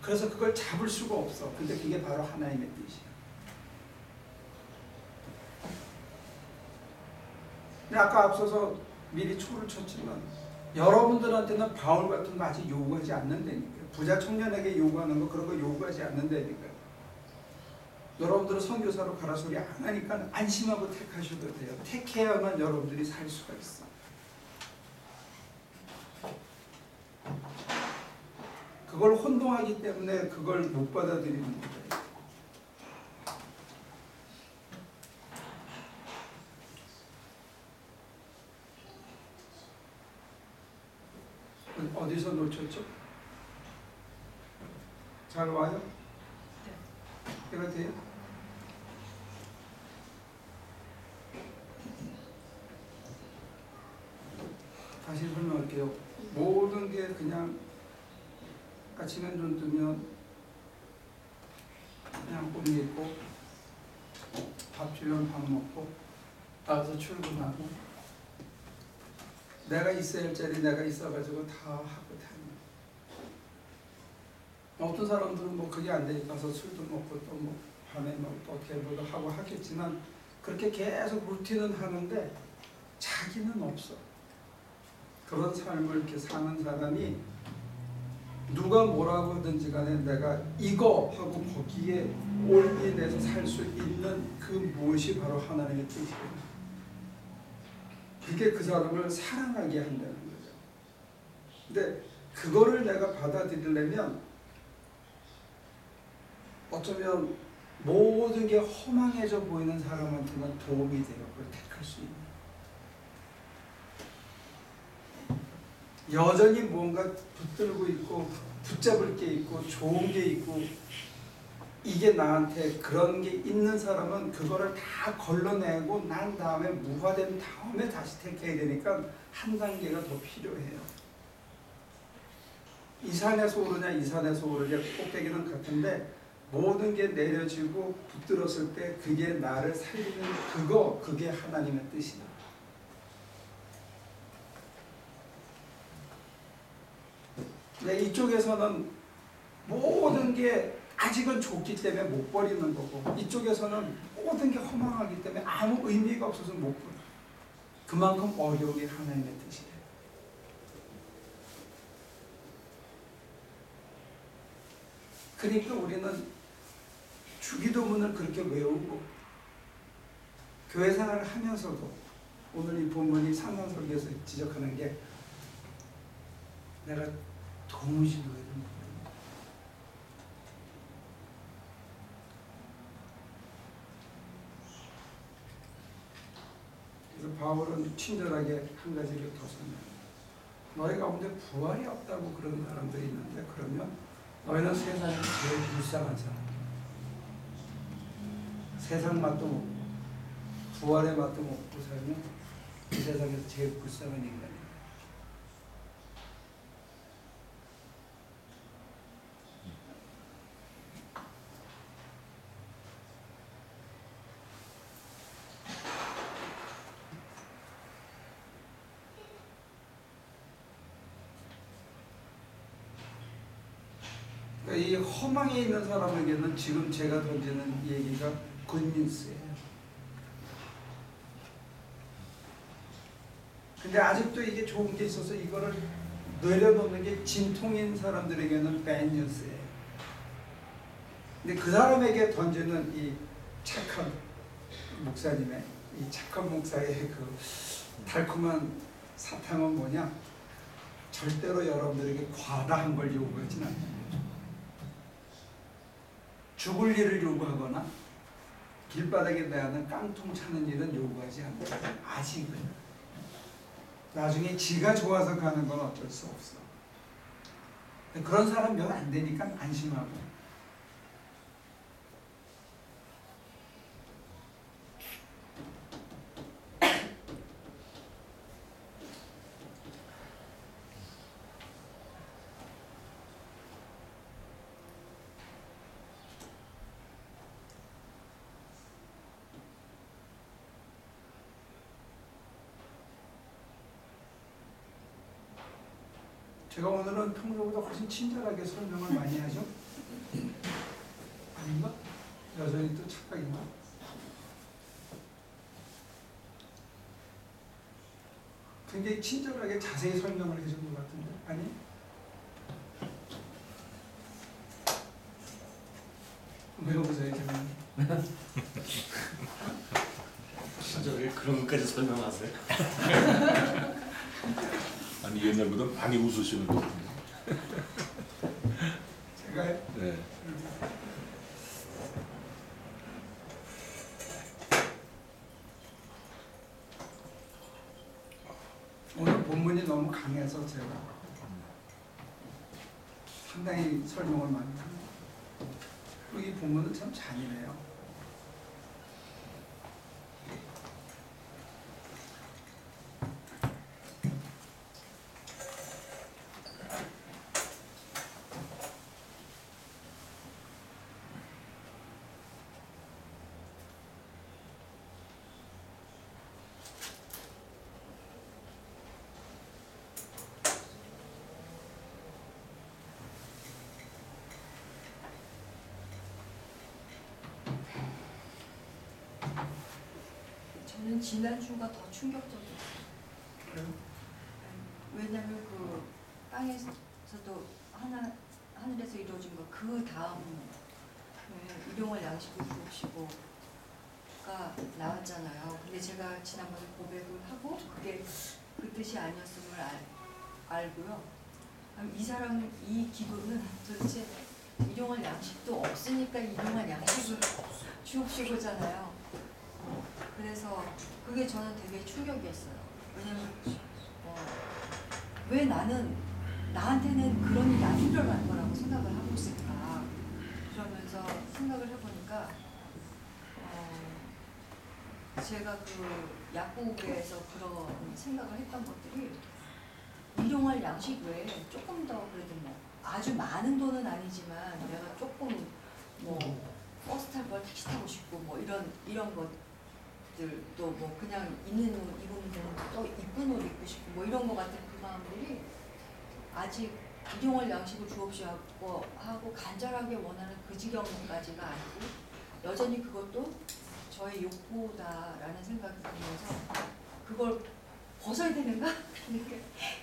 그래서 그걸 잡을 수가 없어. 근데 그게 바로 하나님의 뜻이야. 근데 아까 앞서서 미리 초를 쳤지만 여러분들한테는 바울 같은 거 아직 요구하지 않는다니까요. 부자 청년에게 요구하는 거 그런 거 요구하지 않는다니까요. 여러분들은 선교사로 가라 소리 안 하니까 안심하고 택하셔도 돼요. 택해야만 여러분들이 살 수가 있어. 그걸 혼동하기 때문에 그걸 못 받아들이는 거예요. 어디서 놓쳤죠? 잘 와요? 해가 돼요? 다시 설명할게요. 모든 게 그냥 아침에 눈 뜨면 그냥 꿈 있고 밥 주면 밥 먹고 나가서 출근하고 내가 있어야 할 자리 내가 있어가지고 다 하고 다니고 어떤 사람들은 뭐 그게 안 되니까 가서 술도 먹고 또 뭐 밤에 뭐 또 어떻게 뭐 하고 하겠지만 그렇게 계속 루틴은 하는데 자기는 없어. 그런 삶을 이렇게 사는 사람이 누가 뭐라고 하든지 간에 내가 이거 하고 거기에 올인해서 살 수 있는 그 무엇이 바로 하나님의 뜻이에요. 그게 그 사람을 사랑하게 한다는 거죠. 근데 그거를 내가 받아들이려면 어쩌면 모든 게 허망해져 보이는 사람한테는 도움이 돼요. 그걸 택할 수 있는. 여전히 뭔가 붙들고 있고 붙잡을 게 있고 좋은 게 있고 이게 나한테 그런 게 있는 사람은 그거를 다 걸러내고 난 다음에 무화된 다음에 다시 택해야 되니까 한 단계가 더 필요해요. 이 산에서 오르냐 이 산에서 오르냐 꼭대기는 같은데 모든 게 내려지고 붙들었을 때 그게 나를 살리는 그게 하나님의 뜻이야. 근데 이쪽에서는 모든 게 아직은 좋기 때문에 못 버리는 거고 이쪽에서는 모든 게 허망하기 때문에 아무 의미가 없어서 못 버려. 그만큼 어려운 게 하나님의 뜻이에요. 그러니까 우리는 주기도문을 그렇게 외우고 교회 생활을 하면서도 오늘 이 본문이 상상설교에서 지적하는 게 내가 도무지 노예를 못한다. 그래서 바울은 친절하게 한 가지를 더 설명합니다. 너희 가운데 부활이 없다고 그런 사람들이 있는데 그러면 너희는 세상에서 제일 불쌍한 사람. 세상 맛도 먹고 부활의 맛도 먹고 살면 이 세상에서 제일 불쌍한 인간이다. 이 허망에 있는 사람에게는 지금 제가 던지는 얘기가 굿뉴스예요. 근데 아직도 이게 좋은 게 있어서 이거를 내려놓는 게 진통인 사람들에게는 배뉴스예요. 근데 그 사람에게 던지는 이 착한 목사님의 이 착한 목사의 그 달콤한 사탕은 뭐냐? 절대로 여러분들에게 과다한 걸 요구하진 않아요. 죽을 일을 요구하거나 길바닥에 대한 깡통 차는 일은 요구하지 않는다. 아직은. 나중에 지가 좋아서 가는 건 어쩔 수 없어. 그런 사람 몇 안 되니까 안심하고. 제가 오늘은 평소보다 훨씬 친절하게 설명을 많이 하죠? 아닌가? 여전히 또 착각인가? 굉장히 친절하게 자세히 설명을 해준 것 같은데 아니? 왜 웃어요 지금? 진짜 왜 그런 것까지 설명하세요? 아니 옛날보다 많이 웃으시는 것 같은데. 제가요? 네. 오늘 본문이 너무 강해서 제가 상당히 설명을 많이 합니다. 그리고 이 본문은 참 잔인해요. 저는 지난주가 더 충격적이었어요. 그래요? 왜냐면 그 땅에서도 하늘에서 이루어진 거 그 다음 일용할 양식을 주옵시고가 나왔잖아요. 근데 제가 지난번에 고백을 하고 그게 그 뜻이 아니었음을 알고요. 이 사람 이 기도는 도대체 일용할 양식도 없으니까 일용할 양식을 주옵시고잖아요. 그래서 그게 저는 되게 충격이었어요. 왜냐면 왜 나한테는 그런 일이 안 일어날 거라고 생각을 하고 있을까. 그러면서 생각을 해보니까 제가 그 약국에서 그런 생각을 했던 것들이 일용할 양식 외에 조금 더 그래도 뭐 아주 많은 돈은 아니지만 내가 조금 뭐 버스 타고 택시 타고 싶고 뭐 이런 것들도 뭐 그냥 입는 옷 입으면 또 이쁜 옷 입고 싶고 뭐 이런 거 같은 그 마음들이 아직 일용할 양식을 주옵시고 하고 간절하게 원하는 그 지경까지가 아니고 여전히 그것도 저의 욕구다라는 생각이 들면서 그걸 벗어야 되는가? 그러니까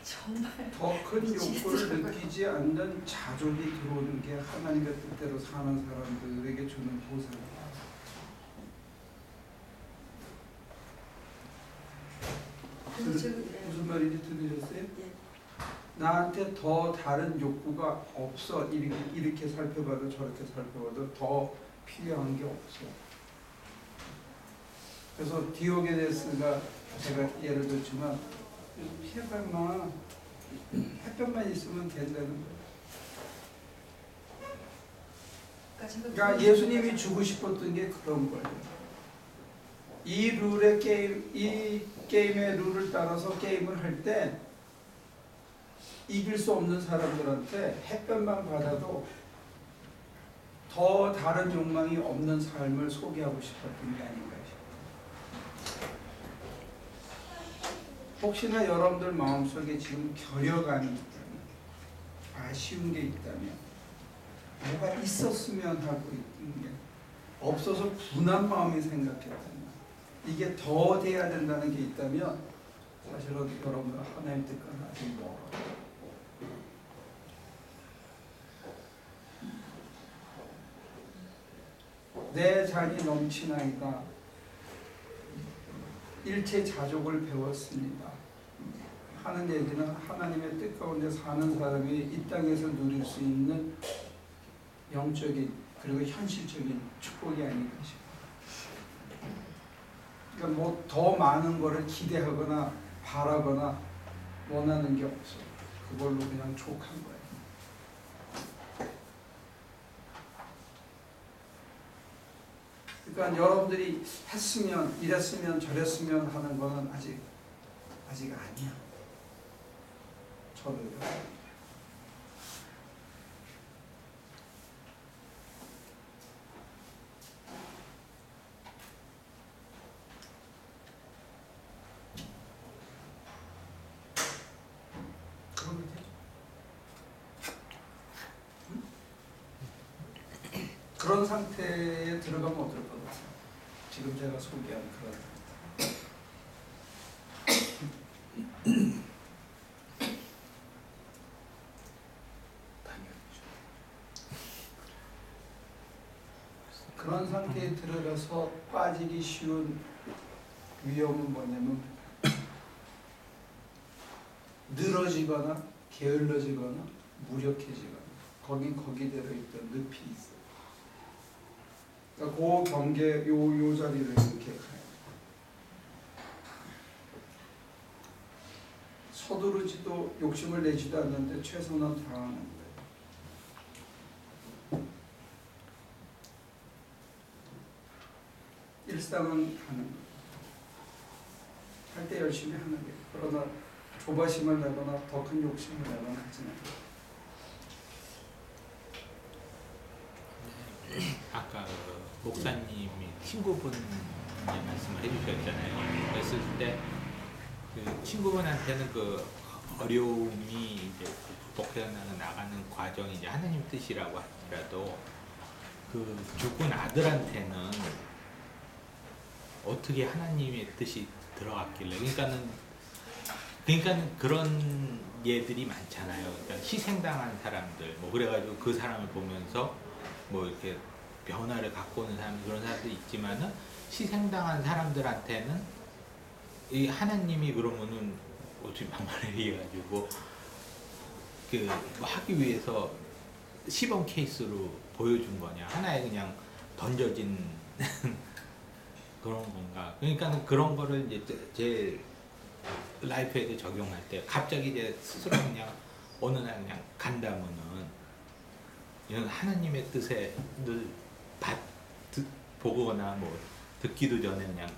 정말 더 큰 욕구를 느끼지 않는 자족이 들어오는 게 하나님의 뜻대로 사는 사람들에게 주는 보상이야. 그래서 제가 무슨 말인지 들으셨어요? 예. 나한테 더 다른 욕구가 없어. 이렇게 살펴봐도 저렇게 살펴봐도 더 필요한 게 없어. 그래서 디오게네스가 제가 예를 들지만 햇볕만 있으면 된다는 거예요. 그러니까 예수님이 주고 싶었던 게 그런 거예요. 이 게임의 룰을 따라서 게임을 할 때 이길 수 없는 사람들한테 햇볕만 받아도 더 다른 욕망이 없는 삶을 소개하고 싶었던 게 아닌가 싶어요. 혹시나 여러분들 마음속에 지금 결여감이 있다면, 아쉬운 게 있다면, 뭐가 있었으면 하고 있는 게 없어서 분한 마음이 생각했다면, 이게 더 돼야 된다는 게 있다면 사실은 여러분 하나님 뜻과는 아직 멀어요. 내 잔이 넘치나이다. 일체 자족을 배웠습니다. 하는 얘기는 하나님의 뜻 가운데 사는 사람이 이 땅에서 누릴 수 있는 영적인 그리고 현실적인 축복이 아닌가 싶어요. 그러니까 뭐 더 많은 거를 기대하거나 바라거나 원하는 게 없어. 그걸로 그냥 족한 거예요. 그러니까 여러분들이 했으면 이랬으면 저랬으면 하는 거는 아직 아니야. 저도요. 그러면 되죠. 응? 그런 상태에 들어가면 어떨 것 같아요? 지금 제가 소개한 그런 그런 상태에 들어가서 빠지기 쉬운 위험은 뭐냐면 늘어지거나 게을러지거나 무력해지거나 거기대로 있던 늪이 있어요. 그러니까 그 경계 요 자리를 이렇게 가요. 서두르지도 욕심을 내지도 않는데 최선을 다하는 거예요. 일상은 하는 거예요. 할 때 열심히 하는 거예요. 그러나 조바심을 내거나 더 큰 욕심을 내거나 하지는 않아요. 아까 그 목사님이 친구분 말씀을 해주셨잖아요. 그랬을 때 그 친구분한테는 그 어려움이 이제 극복해 나가는 과정이 이제 하나님 뜻이라고 하더라도 그 죽은 아들한테는 어떻게 하나님의 뜻이 들어갔길래? 그러니까는 그런 예들이 많잖아요. 그러니까 희생당한 사람들, 뭐 그래가지고 그 사람을 보면서 뭐 이렇게 변화를 갖고 오는 사람 그런 사람도 있지만은 희생당한 사람들한테는 이 하나님이 그러면은 어떻게 방만을 해가지고 그 뭐 하기 위해서 시범 케이스로 보여준 거냐? 하나의 그냥 던져진 그런 건가? 그러니까 그런 거를 이제 제 라이프에도 적용할 때 갑자기 이제 스스로 그냥 어느 날 그냥 간다면은 이런 하나님의 뜻에 늘 보거나 뭐 듣기도 전에 그냥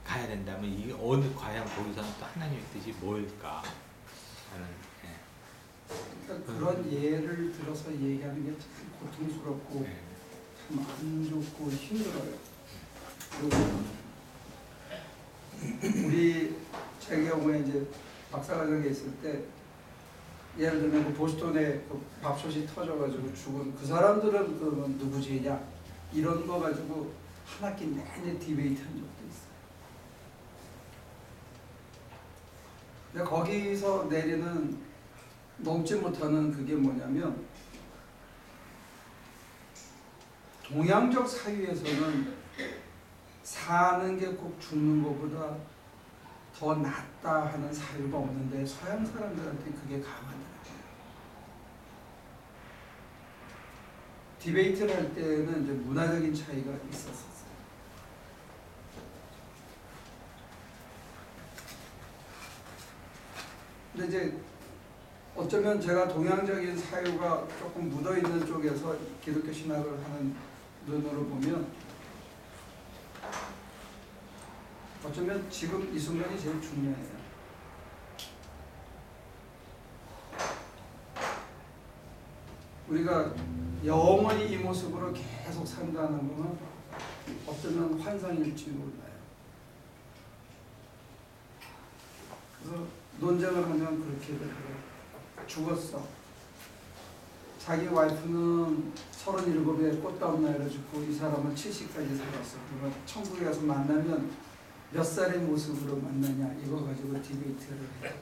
가야 된다면 이게 과연 거기서는 또 하나님의 뜻이 뭘까 하는. 그러니까 그런 예를 들어서 얘기하는 게 참 고통스럽고 참 안 좋고 힘들어요. 우리 제 경우에 이제 박사과정에 있을 때 예를 들면 그 보스턴에 그 밥솥이 터져가지고 죽은 그 사람들은 그러면 누구 죄냐 이런 거 가지고 한 학기 내내 디베이트 한 적도 있어요. 근데 거기서 내리는 넘지 못하는 그게 뭐냐면 동양적 사유에서는 사는 게 꼭 죽는 것보다 더 낫다 하는 사유가 없는데 서양 사람들한테 그게 강하더라고요. 디베이트를 할 때는 이제 문화적인 차이가 있었어요. 근데 이제 어쩌면 제가 동양적인 사유가 조금 묻어있는 쪽에서 기독교 신학을 하는 눈으로 보면 어쩌면 지금 이 순간이 제일 중요해요. 우리가 영원히 이 모습으로 계속 산다는 것은 어쩌면 환상일지 몰라요. 그래서 논쟁을 하면 그렇게 되더라고요. 죽었어. 자기 와이프는 37에 꽃다운 나이를 죽고 이 사람은 70까지 살았어. 그러면 천국에 가서 만나면 몇 살의 모습으로 만나냐 이거 가지고 디베이트를 해요.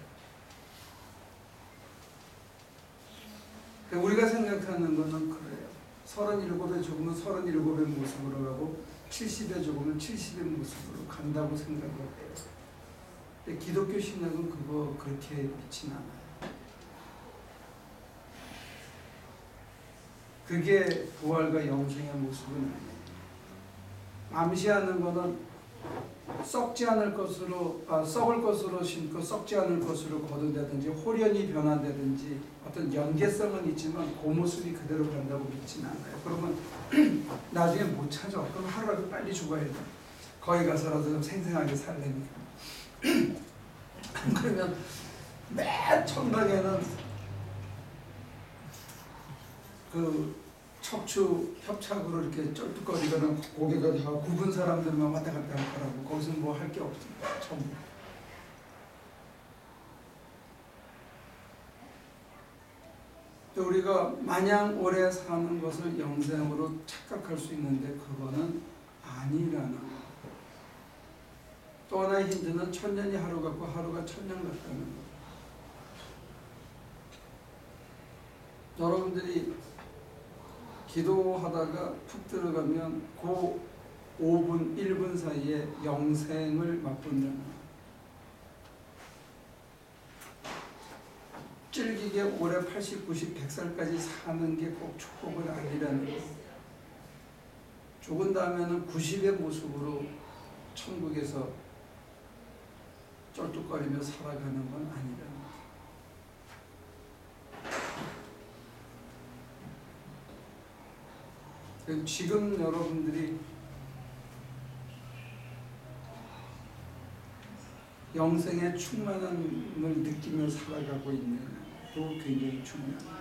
우리가 생각하는 것은 그래요. 37에 죽으면 37의 모습으로 가고 70에 죽으면 70의 모습으로 간다고 생각을 해요. 근데 기독교 신학은 그거 그렇게 믿진 않아요. 그게 부활과 영생의 모습은 아니에요. 암시하는 것은 썩지 않을 것으로 썩을 것으로 심고 썩지 않을 것으로 거둔다든지 홀연히 변한다든지 어떤 연계성은 있지만 그 모습이 그대로 간다고 믿지는 않아요. 그러면 나중에 못 찾아. 그럼 하루라도 빨리 죽어야 돼. 거기 가서라도 좀 생생하게 살려니까. 그러면 맨 천당에는 그 척추 협착으로 이렇게 쩔뚝거리거나 고개가 다 굽은 사람들만 왔다 갔다 할 거라고. 거기서 뭐 할 게 없습니다. 전부. 또 우리가 마냥 오래 사는 것을 영생으로 착각할 수 있는데 그거는 아니라는 거. 또 하나의 힌트는 천년이 하루 같고 하루가 천년 같다는 거. 여러분들이 기도하다가 푹 들어가면 그 5분, 1분 사이에 영생을 맛본다는 거. 찔기게 올해 80, 90, 100살까지 사는 게 꼭 축복은 아니라는 거. 죽은 다음에는 90의 모습으로 천국에서 쩔뚝거리며 살아가는 건 아니라는 거. 지금 여러분들이 영생의 충만함을 느끼며 살아가고 있는 것도 굉장히 중요합니다.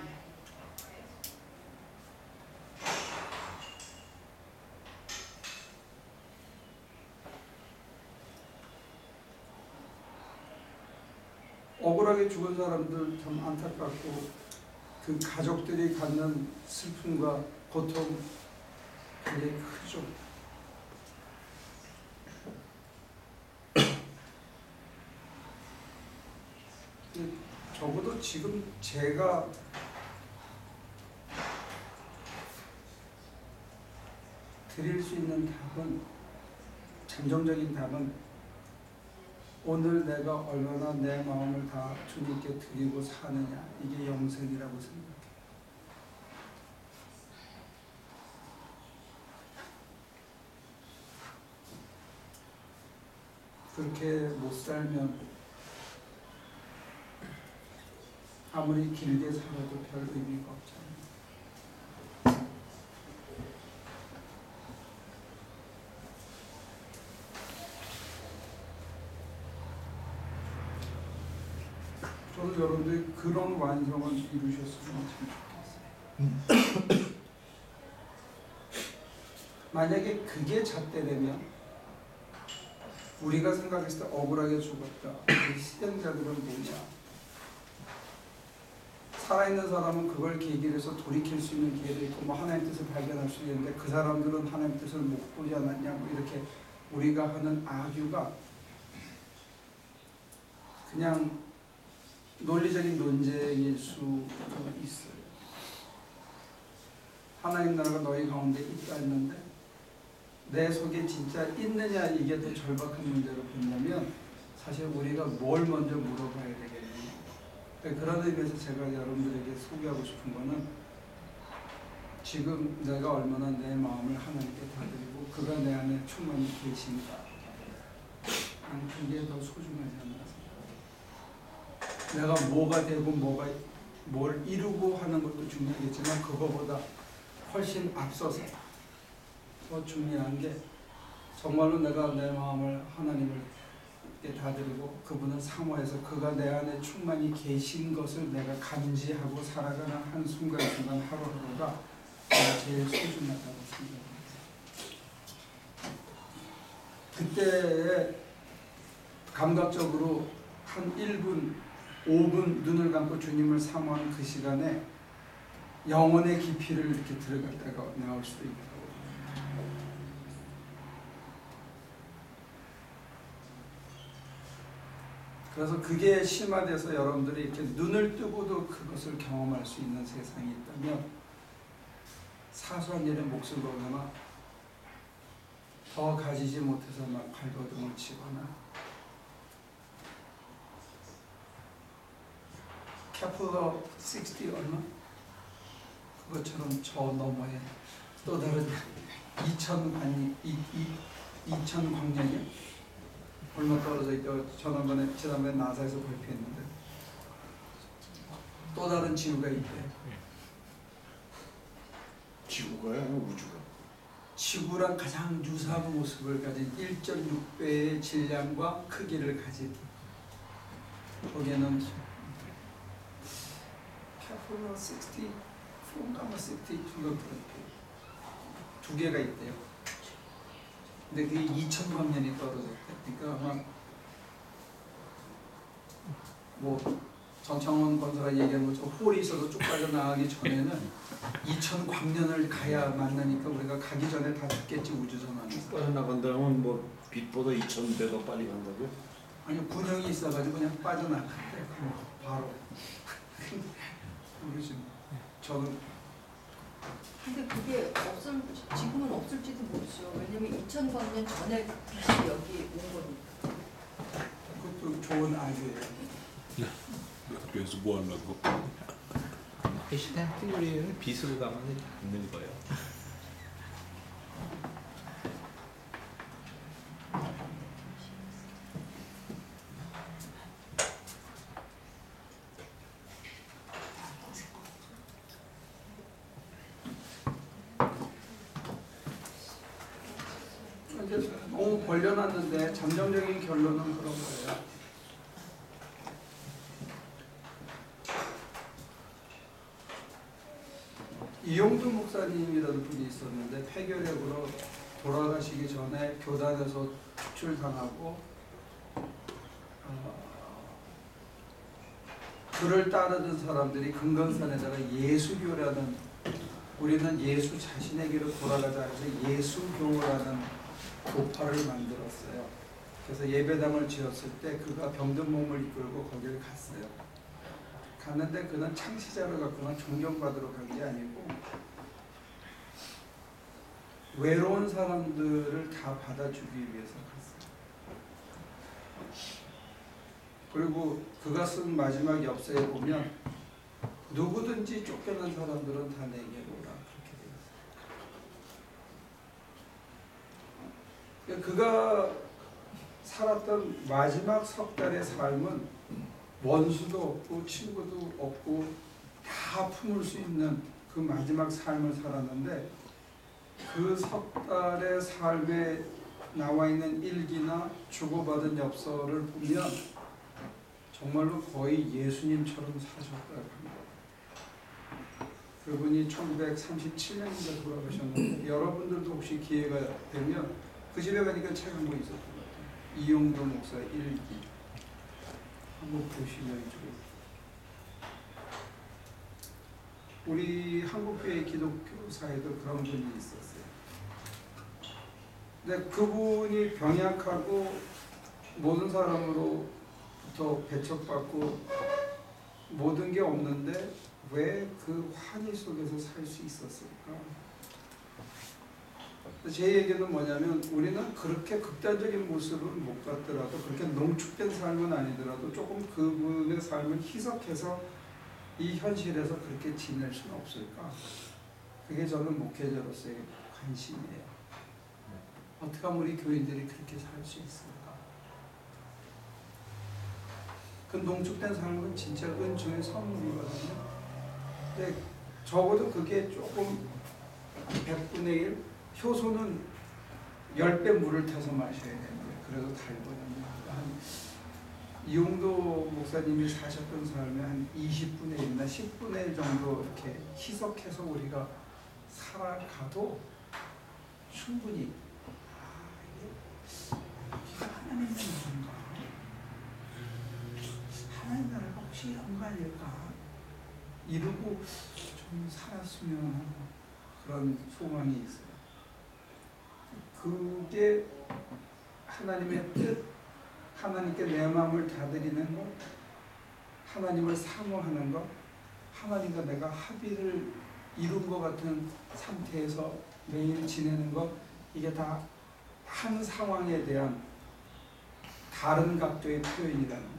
억울하게 죽은 사람들 참 안타깝고 그 가족들이 갖는 슬픔과 고통 굉장히 크죠. 적어도 지금 제가 드릴 수 있는 답은, 잠정적인 답은 오늘 내가 얼마나 내 마음을 다 주님께 드리고 사느냐, 이게 영생이라고 생각해요. 그렇게 못 살면 아무리 길게 살아도 별 의미가 없잖아요. 저는 여러분들이 그런 완성을 이루셨으면 참 좋겠어요. 만약에 그게 잣대라면 우리가 생각했을 때 억울하게 죽었다. 이 실행자들은 뭐냐? 살아있는 사람은 그걸 계기로 해서 돌이킬 수 있는 기회도 있고 뭐 하나님의 뜻을 발견할 수 있는데 그 사람들은 하나님의 뜻을 못 보지 않았냐, 뭐 이렇게 우리가 하는 아규가 그냥 논리적인 논쟁일 수 있어요. 하나님 나라가 너희 가운데 있다 했는데 내 속에 진짜 있느냐, 이게 더 절박한 문제로 본다면 사실 우리가 뭘 먼저 물어봐야 되겠느냐. 그런 의미에서 제가 여러분들에게 소개하고 싶은 거는 지금 내가 얼마나 내 마음을 하나님께 다드리고 그가 내 안에 충만히 계신가, 그게 더 소중하지 않나. 내가 뭐가 되고 뭘 이루고 하는 것도 중요하겠지만 그거보다 훨씬 앞서서 더 중요한 게 정말로 내가 내 마음을 하나님께 다드리고 그분을 사모해서 그가 내 안에 충만히 계신 것을 내가 감지하고 살아가는 한순간순간 하루하루가 내가 제일 소중하다고 생각합니다. 그때 감각적으로 한 1분, 5분 눈을 감고 주님을 사모하는 그 시간에 영혼의 깊이를 이렇게 들어갔다가 나올 수도 있고, 그래서 그게 심화돼서 여러분들이 이렇게 눈을 뜨고도 그것을 경험할 수 있는 세상이 있다면 사소한 일에 몫을 걸거나 더 가지지 못해서 막 발버둥을 치거나 케플러 60 얼마? 그것처럼 저 너머에 또 다른 2000 광년이요? 얼마 떨어져 있다고 지난번에 나사에서 발표했는데 또 다른 지구가 있대요. 지구가요? 아니면 우주가? 지구랑 가장 유사한 모습을 가진 1.6배의 질량과 크기를 가진, 거기에는 케플러 60, 폼가마 60 두 개가 있대요. 근데 그게 2000광년이 떨어졌대. 그러니까 아마 뭐 전창원 권사가 얘기한 것처럼 홀이 있어서 쭉 빠져나가기 전에는 2000광년을 가야 만나니까 우리가 가기 전에 다 죽겠지, 우주선안에서. 빠져나간다면 뭐 빛보다 2000배 더 빨리 간다고요? 아니 군형이 있어가지고 그냥 빠져나갔대. 바로. 모르지. 저는 근데 그게 지금은 없을지도 모르죠. 왜냐면 2000광년 전에 빛이 여기 온 거니까. 그것도 좋은 아이디어예요. 그래서 뭐 하려고? 아인슈타인 테오리는 빛으로 가면 안 늙어요. 너무 벌려놨는데 잠정적인 결론은 그런 거예요. 이용두 목사님이라는 분이 있었는데 폐결핵으로 돌아가시기 전에 교단에서 축출당하고 그를 따르던 사람들이 금강산에다가 예수교라는, 우리는 예수 자신에게로 돌아가자 해서 예수교라는 교파를 만들었어요. 그래서 예배당을 지었을 때 그가 병든 몸을 이끌고 거기를 갔어요. 갔는데 그는 창시자를 갖거나 존경받으러 간 게 아니고 외로운 사람들을 다 받아주기 위해서 갔어요. 그리고 그가 쓴 마지막 엽서에 보면 누구든지 쫓겨난 사람들은 다 내게로 오라, 그렇게 되어 있어요. 그가 살았던 마지막 석 달의 삶은 원수도 없고 친구도 없고 다 품을 수 있는 그 마지막 삶을 살았는데 그 석 달의 삶에 나와 있는 일기나 주고받은 엽서를 보면 정말로 거의 예수님처럼 사셨다고 합니다. 그분이 1937년인가 돌아가셨는데 여러분들도 혹시 기회가 되면 그 집에 가니까 책 한 권 있었던 것 같아요. 이용도 목사 일기. 한번 보시면 우리 한국교회 기독교사에도 그런 분이 있었어요. 근데 그분이 병약하고 모든 사람으로부터 배척받고 모든 게 없는데 왜 그 환희 속에서 살 수 있었을까? 제 얘기는 뭐냐면 우리는 그렇게 극단적인 모습을 못 갖더라도 그렇게 농축된 삶은 아니더라도 조금 그분의 삶을 희석해서 이 현실에서 그렇게 지낼 수는 없을까? 그게 저는 목회자로서의 관심이에요. 어떻게 하면 우리 교인들이 그렇게 살 수 있을까? 그 농축된 삶은 진짜 은총의 선물이거든요. 근데 적어도 그게 조금 100분의 1, 효소는 10배 물을 타서 마셔야 되는데 그래도 달거든요. 한 이용도 목사님이 사셨던 삶의 한 20분의 1이나 10분의 1 정도 이렇게 희석해서 우리가 살아가도 충분히 이게 하나님의 나라인가? 하나님 나라가 혹시 이런 거 아닐까? 이러고 좀 살았으면 하는 그런 소망이 있어요. 그게 하나님의 뜻, 하나님께 내 마음을 다드리는 것, 하나님을 사모하는 것, 하나님과 내가 합의를 이룬 것 같은 상태에서 매일 지내는 것, 이게 다 한 상황에 대한 다른 각도의 표현이라는 거예요.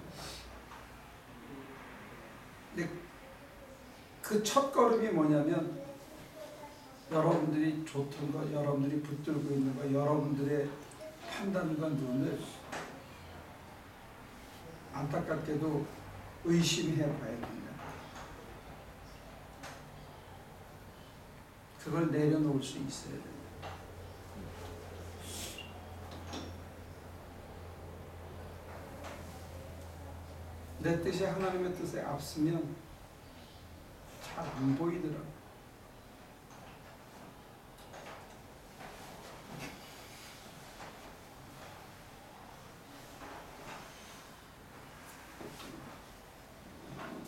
근데 그 첫 걸음이 뭐냐면 여러분들이 좋던 거, 여러분들이 붙들고 있는 거, 여러분들의 판단과 눈을 안타깝게도 의심해 봐야 된다. 그걸 내려놓을 수 있어야 된다. 내 뜻이 하나님의 뜻에 앞서면 잘 안 보이더라고.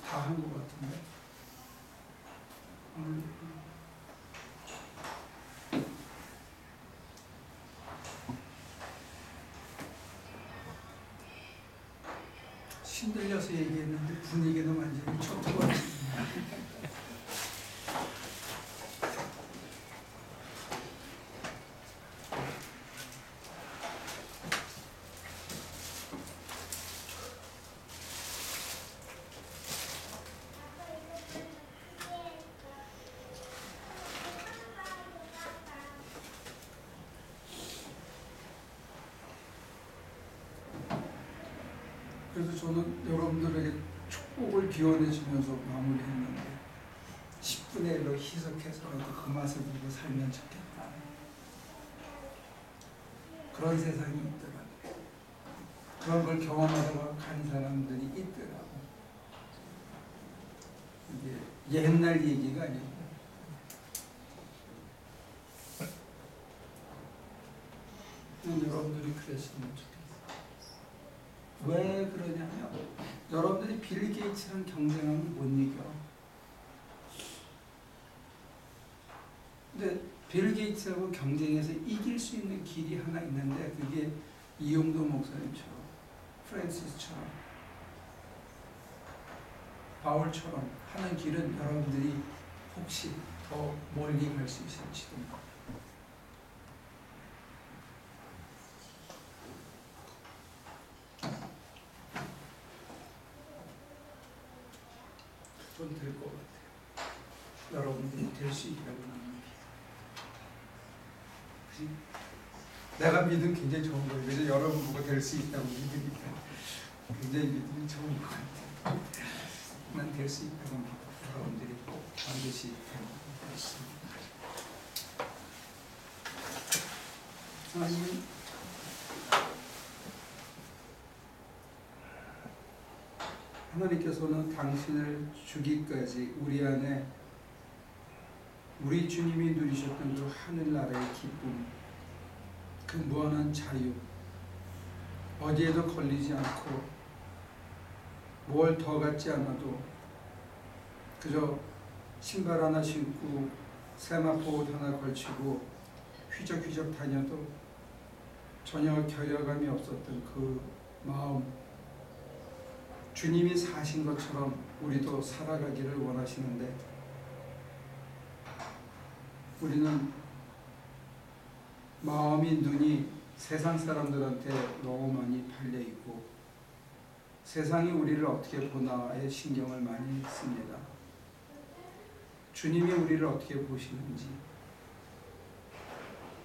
다 한 것 같은데. 신들려서 얘기했는데 분위기는 완전히 촉촉하지. 그래서 저는 여러분들에게 축복을 기원해 주면서 마무리했는데 10분의 1로 희석해서라도 그 맛을 보고 살면 좋겠다. 그런 세상이 있더라고요. 그런 걸 경험하다가 간 사람들이 있더라고요. 이게 옛날 얘기가 아니고 여러분들이 그랬으면 좋겠어요. 왜 그러냐면 여러분들이 빌 게이츠랑 경쟁하면 못 이겨. 근데 빌 게이츠하고 경쟁해서 이길 수 있는 길이 하나 있는데 그게 이용도 목사님처럼, 프랜시스처럼, 바울처럼 하는 길은 여러분들이 혹시 더 멀리 갈 수 있을지도 모릅니다. 좀 될 것 같아요. 여러분들이 될 수 있다고 나는 믿어요. 내가 믿음 굉장히 좋은 거예요. 그래서 여러분 보고 될 수 있다고 믿으니까 굉장히 믿음이 좋은 것 같아요. 난 될 수 있다고 믿어. 여러분들이 꼭 반드시 될 수 있습니다. 하나님, 하나님께서는 당신을 주기까지 우리 안에 우리 주님이 누리셨던 그 하늘나라의 기쁨, 그 무한한 자유, 어디에도 걸리지 않고 뭘 더 갖지 않아도 그저 신발 하나 신고 세마포 옷 하나 걸치고 휘적휘적 다녀도 전혀 결여감이 없었던 그 마음, 주님이 사신 것처럼 우리도 살아가기를 원하시는데 우리는 마음이 눈이 세상 사람들한테 너무 많이 팔려 있고 세상이 우리를 어떻게 보나에 신경을 많이 씁니다. 주님이 우리를 어떻게 보시는지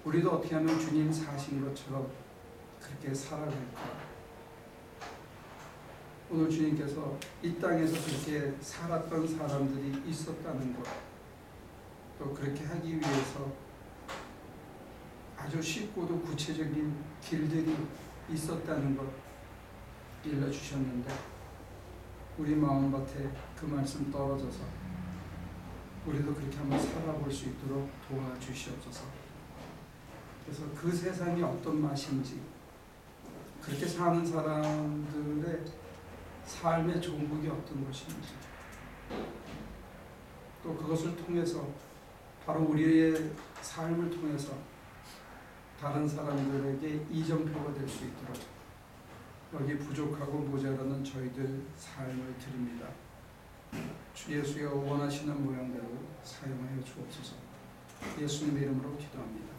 우리도 어떻게 하면 주님 사신 것처럼 그렇게 살아갈까. 오늘 주님께서 이 땅에서 그렇게 살았던 사람들이 있었다는 것, 또 그렇게 하기 위해서 아주 쉽고도 구체적인 길들이 있었다는 것 일러주셨는데 우리 마음밭에 그 말씀 떨어져서 우리도 그렇게 한번 살아볼 수 있도록 도와주시옵소서. 그래서 그 세상이 어떤 맛인지 그렇게 사는 사람들의 삶의 종국이 어떤 것인지 또 그것을 통해서 바로 우리의 삶을 통해서 다른 사람들에게 이정표가 될 수 있도록 여기 부족하고 모자라는 저희들 삶을 드립니다. 주 예수여 원하시는 모양대로 사용하여 주옵소서. 예수님의 이름으로 기도합니다.